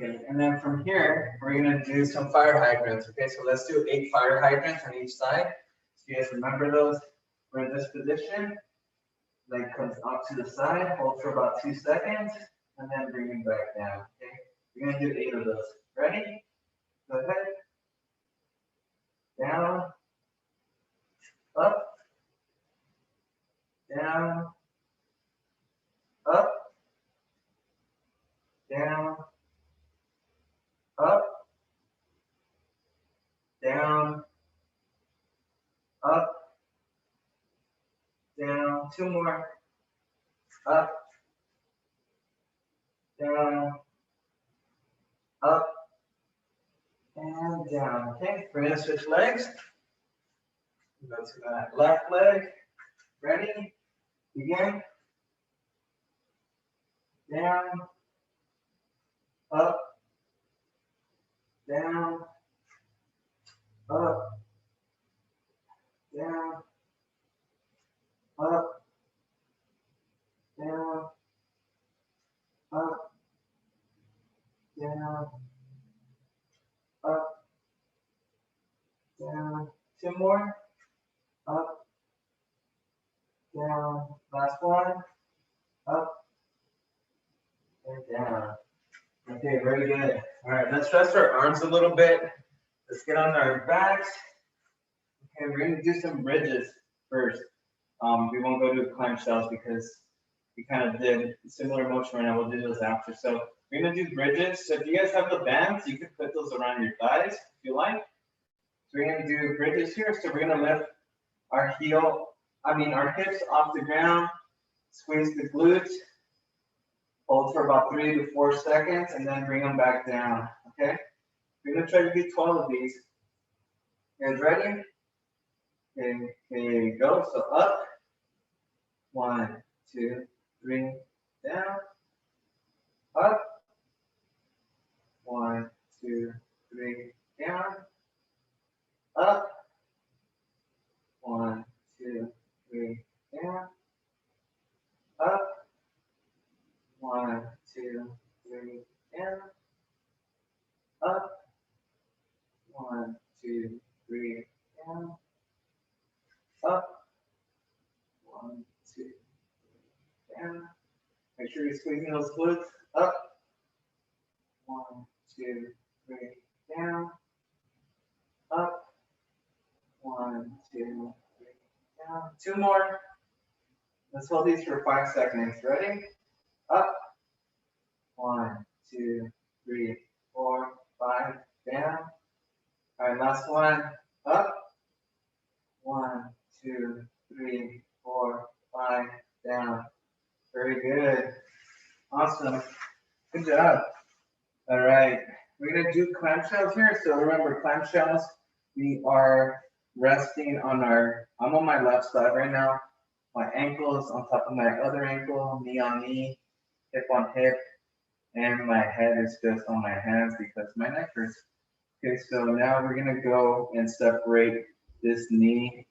Okay, and then from here, we're gonna do some fire hydrants. Okay, so let's do 8 fire hydrants on each side. So you guys remember those? We're in this position. Leg comes up to the side, hold for about 2 seconds, and then bring it back down. Okay, we're gonna do 8 of those. Ready? Go ahead. Down, up, down, up, down, up, down, up, down, 2 more, up, down, up, and down. Okay, we're gonna switch legs. Go to that left leg. Ready? Begin. Down, up, down, up, down, up, down, up, down, up, down. 2 more. Up, down. Last one. Up, and down. Okay, very good. All right, let's stretch our arms a little bit. Let's get on our backs. Okay, we're gonna do some bridges first. We won't go to clamshells because we kind of did similar motion right now. We'll do those after. So we're gonna do bridges. So if you guys have the bands, you can put those around your thighs if you like. So we're gonna do bridges here. So we're gonna lift our our hips off the ground, squeeze the glutes, hold for about 3 to 4 seconds, and then bring them back down. Okay. We're gonna try to do 12 of these. You guys ready? Okay, go. So up. 1, 2, 3, down. Up. 1, 2, 3, down. Up. 1, 2, 3, down. Up. 1, 2, 3, down. Up. 1, 2, 3, down. Up. 1, 2, down. Make sure you're squeezing those glutes. Up. 1, 2, 3, down. Up. 1, 2, 3, down. 2 more. Let's hold these for 5 seconds. Ready? Up. 1, 2, 3, 4, 5. Down. All right, last one. Up. 1, 2, 3, 4, 5. Down. Very good. Awesome. Good job. All right. We're going to do clamshells here. So remember, clamshells, we are resting on I'm on my left side right now. My ankle is on top of my other ankle, knee on knee, hip on hip, and my head is just on my hands because my neck hurts. Okay, so now we're going to go and separate this knee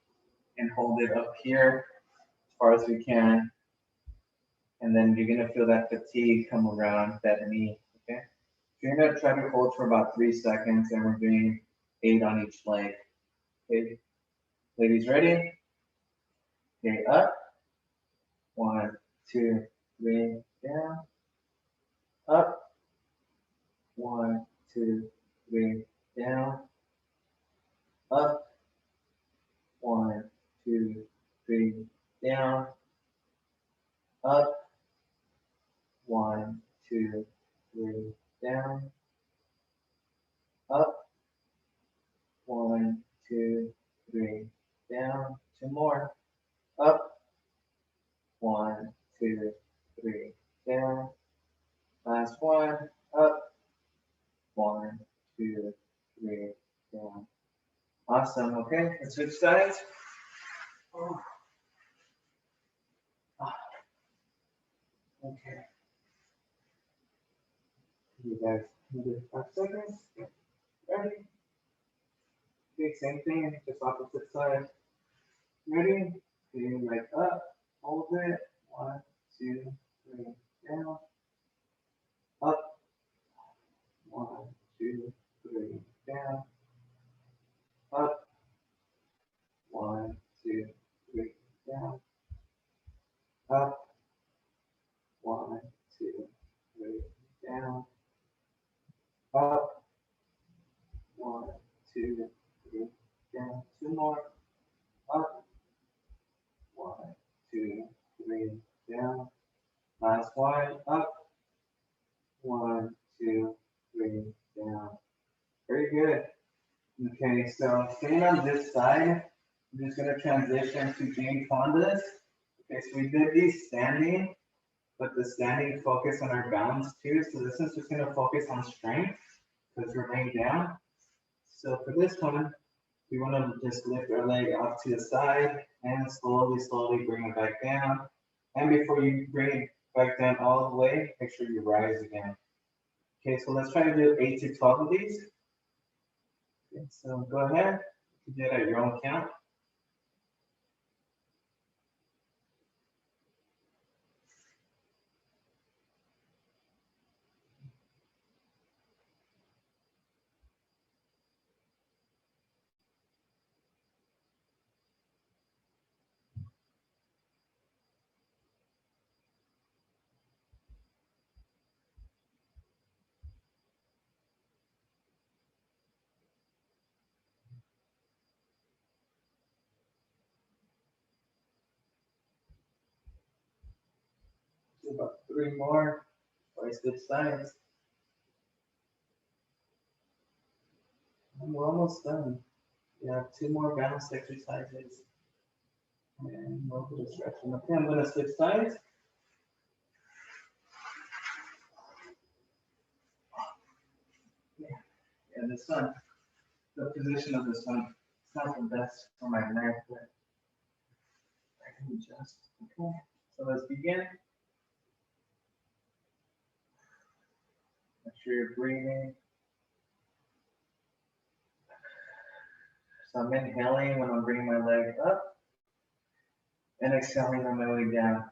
and hold it up here as far as we can. And then you're going to feel that fatigue come around that knee, okay? So you're going to try to hold for about 3 seconds, and we're doing 8 on each leg. Okay, ladies, ready? Okay, up. 1, 2, 3, down. Up. 1, 2, 3, down. Up. 1, 2, 3, down. Up. 1, 2, 3, down. Up. 1, 2, 3, down. 2 more. Up. 1, 2, 3, down. Last one. Up. 1, 2, 3, down. Awesome. Okay, let's switch sides. Oh. Okay. You guys, another 5 seconds. Ready? Okay, same thing, just opposite side. Ready? Okay, right up, hold it. 1, 2, 3, down. Up. 1, 2, 3, down. Up. 1, 2, 3, down. Up. 1, 2, 3, down. Up. 1, 2, 3, down. 2 more. Up. 1, 2, 3, down. Last one. Up. 1, 2, 3, down. Very good. Okay, so staying on this side, I'm just going to transition to Jane Fonda's. Okay, so we did these standing, but the standing focus on our balance too. So this is just going to focus on strength because we're laying down. So for this one, we want to just lift our leg off to the side and slowly bring it back down. And before you bring it back down all the way, make sure you rise again. Okay, so let's try to do 8 to 12 of these. Okay, so go ahead, you can do it at your own count. Do about 3 more, twice good sides. And we're almost done. We have 2 more balance exercises. And we'll do a stretching. Okay, I'm going to switch sides. Yeah, And this one, the position of this one, it's not the best for my leg, but I can adjust. Okay, so let's begin. Make sure you're breathing. So I'm inhaling when I'm bringing my leg up and exhaling on my way down.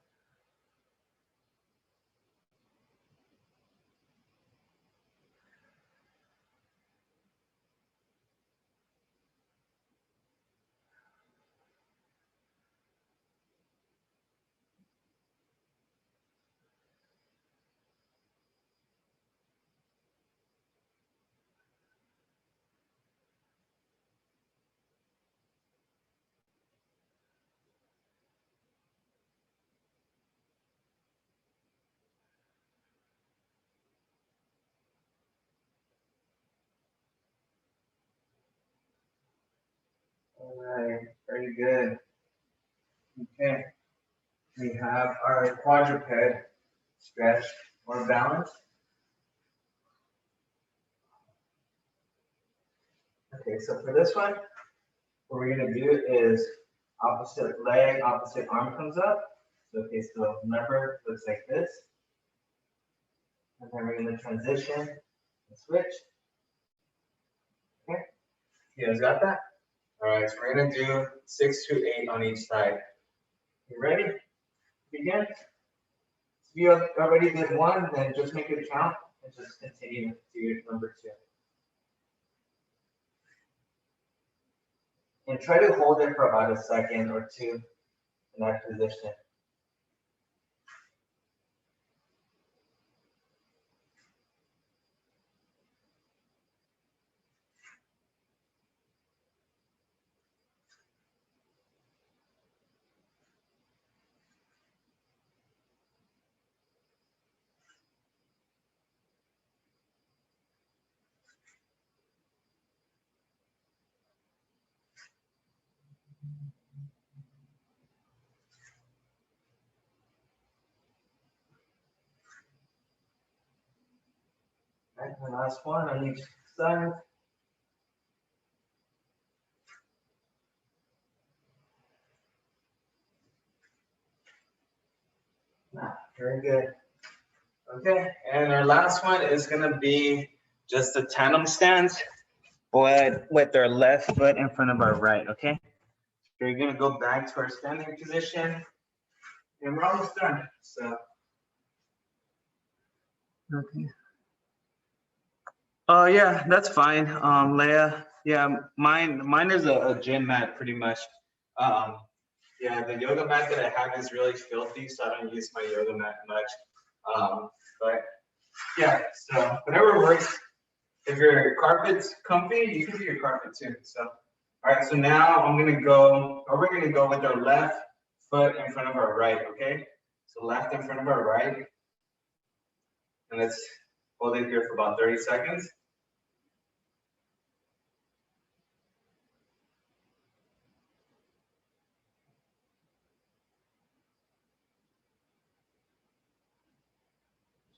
All right, very good. Okay, we have our quadruped stretch or balance. Okay, so for this one, what we're gonna do is opposite leg, opposite arm comes up. So, okay, so remember, looks like this. And then we're gonna transition and switch. Okay, you guys got that? All right, so we're gonna do 6 to 8 on each side. You ready? Begin. If you already did one, then just make it count and just continue to do number 2. And try to hold it for about a second or 2 in that position. All right, the last one on each side. Very good. Okay, and our last one is gonna be just a tandem stance, but with our left foot in front of our right, okay? So you're gonna go back to our standing position, and we're almost done, so. Okay. Oh, yeah, that's fine, Leia. Yeah, mine is a gym mat, pretty much. Yeah, the yoga mat that I have is really filthy, so I don't use my yoga mat much. But yeah, so whatever works. If your carpet's comfy, you can do your carpet too. So, all right, so now we're gonna go with our left foot in front of our right, okay? So left in front of our right. And let's hold it here for about 30 seconds.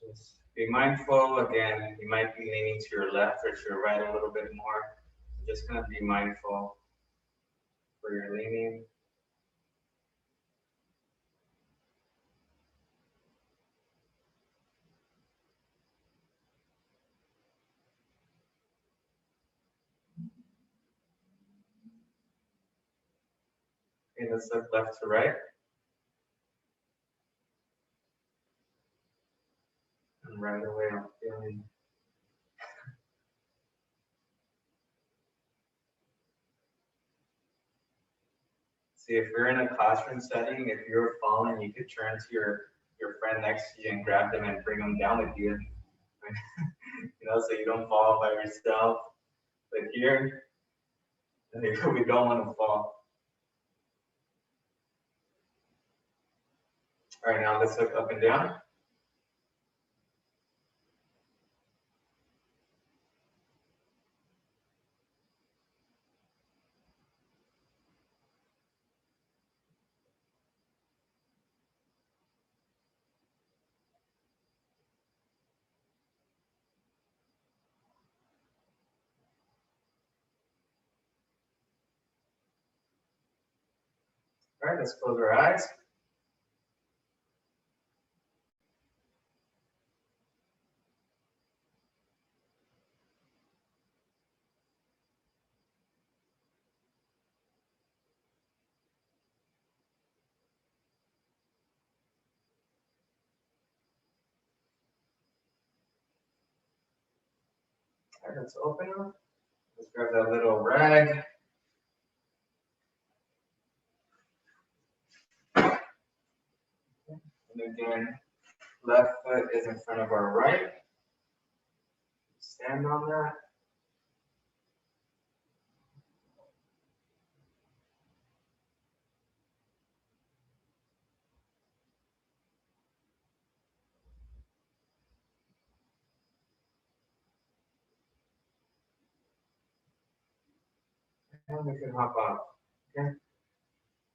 Just be mindful, again, you might be leaning to your left or to your right a little bit more. Just gonna be mindful where you're leaning. Okay, let's look left to right. And right away I'm feeling. See, if you're in a classroom setting, if you're falling, you could turn to your friend next to you and grab them and bring them down with you. You know, so you don't fall by yourself. But here, we don't want to fall. All right, now let's look up and down. All right, let's close our eyes. All right, let's open them. Let's grab that little rag. And again, left foot is in front of our right. Stand on that. And we can hop off. Okay.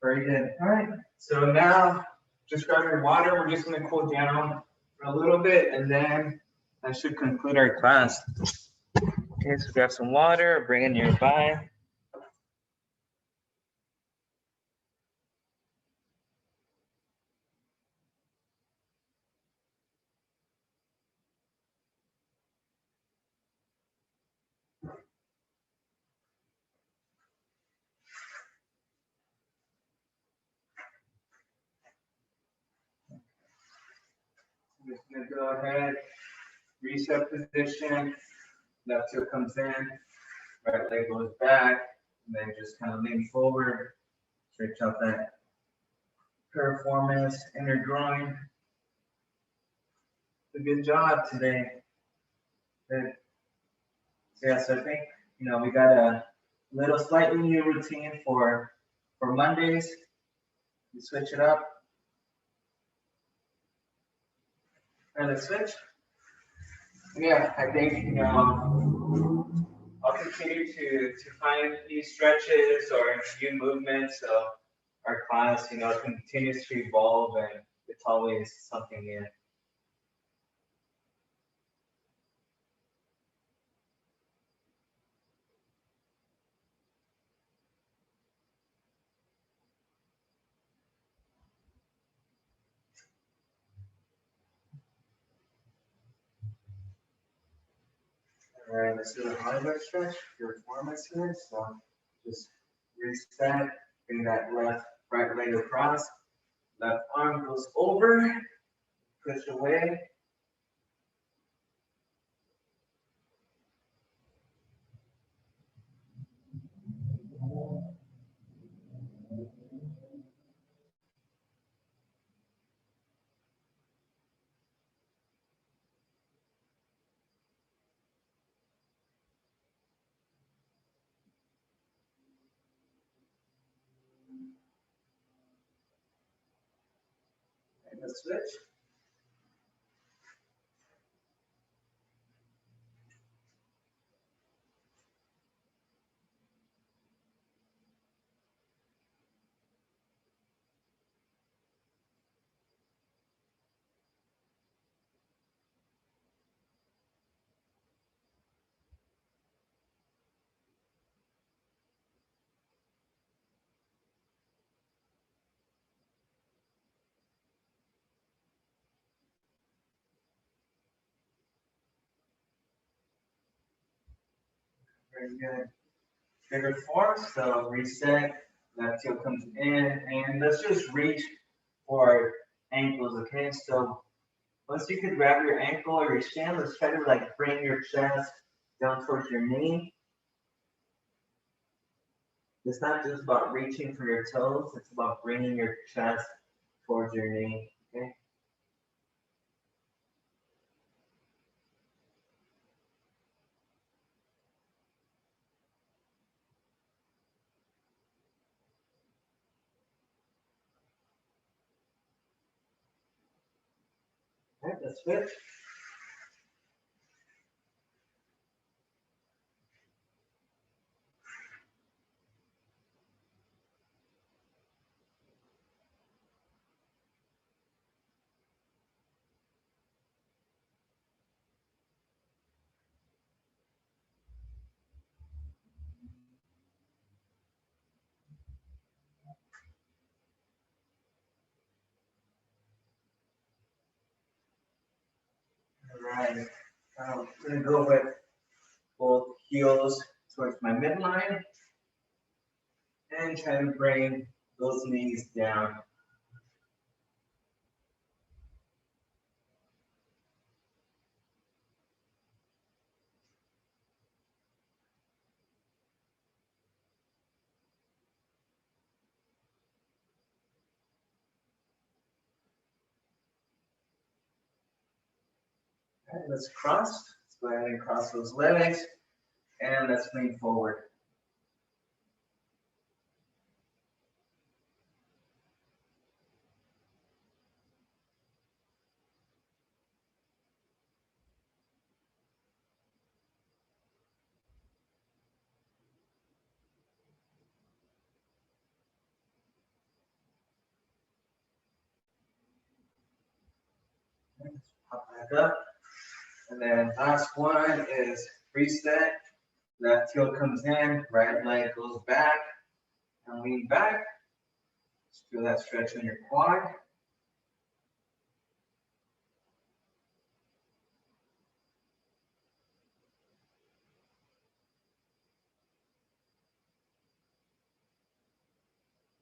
Very good. All right. So now, just grab your water. We're just going to cool down for a little bit, and then that should conclude our class. Okay, so grab some water, bring it nearby. I'm just going to go ahead, reset position. Left heel comes in, right leg goes back, and then just kind of lean forward, stretch out that piriformis, inner groin. A good job today. Good. So yeah, so I think we got a little slightly new routine for Mondays. We switch it up. And let's switch. And yeah, I think I'll continue to find new stretches or new movements. So our class, continues to evolve, and it's always something new. All right, let's do the Hydrants stretch. Piriformis here. So just reset, bring that right leg across. Left arm goes over, push away. And let's switch. Very good. Bigger form, so reset, left heel comes in, and let's just reach for ankles, okay? So once you can grab your ankle or your shin, let's try to like bring your chest down towards your knee. It's not just about reaching for your toes, it's about bringing your chest towards your knee, okay? All right, let's switch. And I'm gonna go with both heels towards my midline and try to bring those knees down. All right, let's cross. Let's go ahead and cross those legs, and let's lean forward. Let's pop back up. And then last one is reset. Left heel comes in, right leg goes back, and lean back. Just feel that stretch in your quad.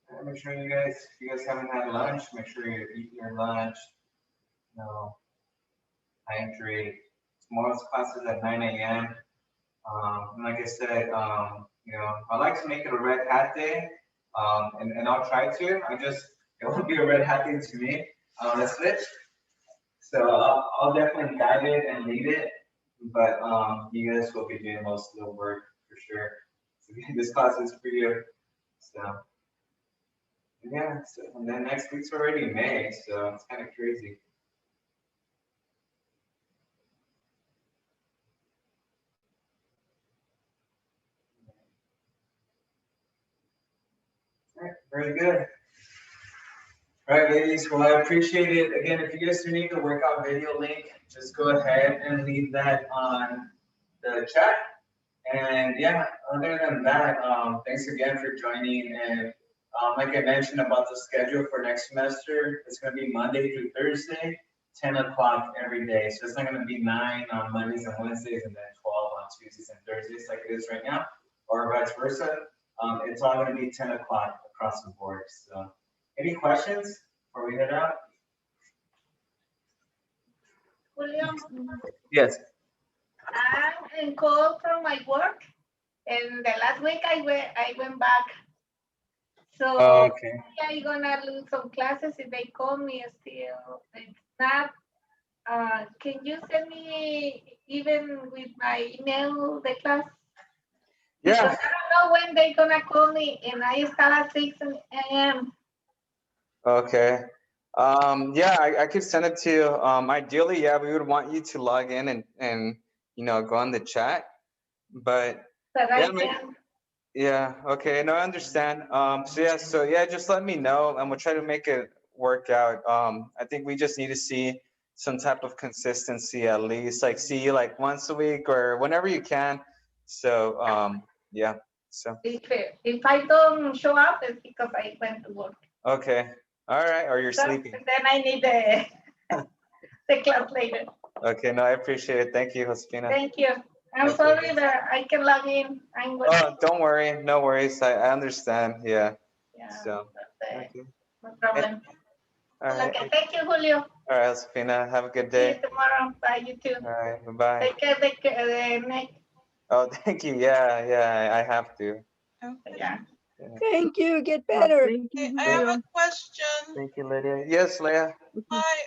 And make sure if you guys haven't had lunch, make sure you eat your lunch. Hydrate. Tomorrow's class is at 9 a.m. And like I said, I like to make it a red hat day, and I'll try to. It won't be a red hat day to me. Let's switch. So I'll definitely guide it and lead it, but you guys will be doing most of the work for sure. So this class is for you. So yeah. So, and then next week's already May, so it's kind of crazy. All right, very good. All right, ladies, well, I appreciate it. Again, if you guys do need the workout video link, just go ahead and leave that on the chat. And yeah, other than that, thanks again for joining. And like I mentioned about the schedule for next semester, it's going to be Monday through Thursday, 10 o'clock every day. So it's not going to be 9 on Mondays and Wednesdays and then 12 on Tuesdays and Thursdays like it is right now, or vice versa. It's all going to be 10 o'clock across the board. So any questions before we head out? Julio, Yes. I'm in call from my work, and the last week I went back. So Okay. I'm gonna lose some classes if they call me still. It's not. Can you send me even with my email the class? Yeah. Because I don't know when they're gonna call me, and I start at 6 a.m. Okay. Yeah, I could send it to you. Ideally, yeah, we would want you to log in and go on the chat. But But yeah, I can. yeah, okay, no, I understand. So yeah, just let me know and we'll try to make it work out. I think we just need to see some type of consistency at least, like see you like once a week or whenever you can. So yeah. So If I don't show up, it's because I went to work. okay. All right, or you're So sleeping. then I need the class later. Okay, no, I appreciate it. Thank you, Josefina. Thank you. I'm Okay. sorry that I can log in. I'm working. Oh, don't worry. No worries. I understand. Yeah. Yeah, So, but, okay. no problem. All right. Okay, thank you, Julio. All right, Josefina. Have a good See you day. tomorrow. Bye, you too. All right. Bye-bye. Take care the neck. Oh, thank you. Yeah, I have to. Okay. Yeah. Yeah. Thank you. Get better. Okay, I have a question. Thank you, Lydia. Yes, Leah. Hi.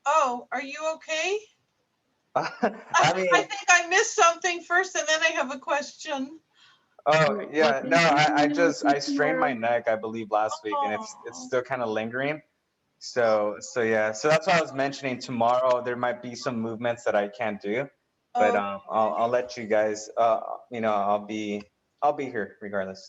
Oh, are you okay? I mean, I think I missed something first, and then I have a question. oh yeah, no, I strained my neck, I believe, last week, and it's still kind of lingering. So yeah, so that's why I was mentioning tomorrow there might be some movements that I can't do, but Oh. I'll let you guys, I'll be here regardless.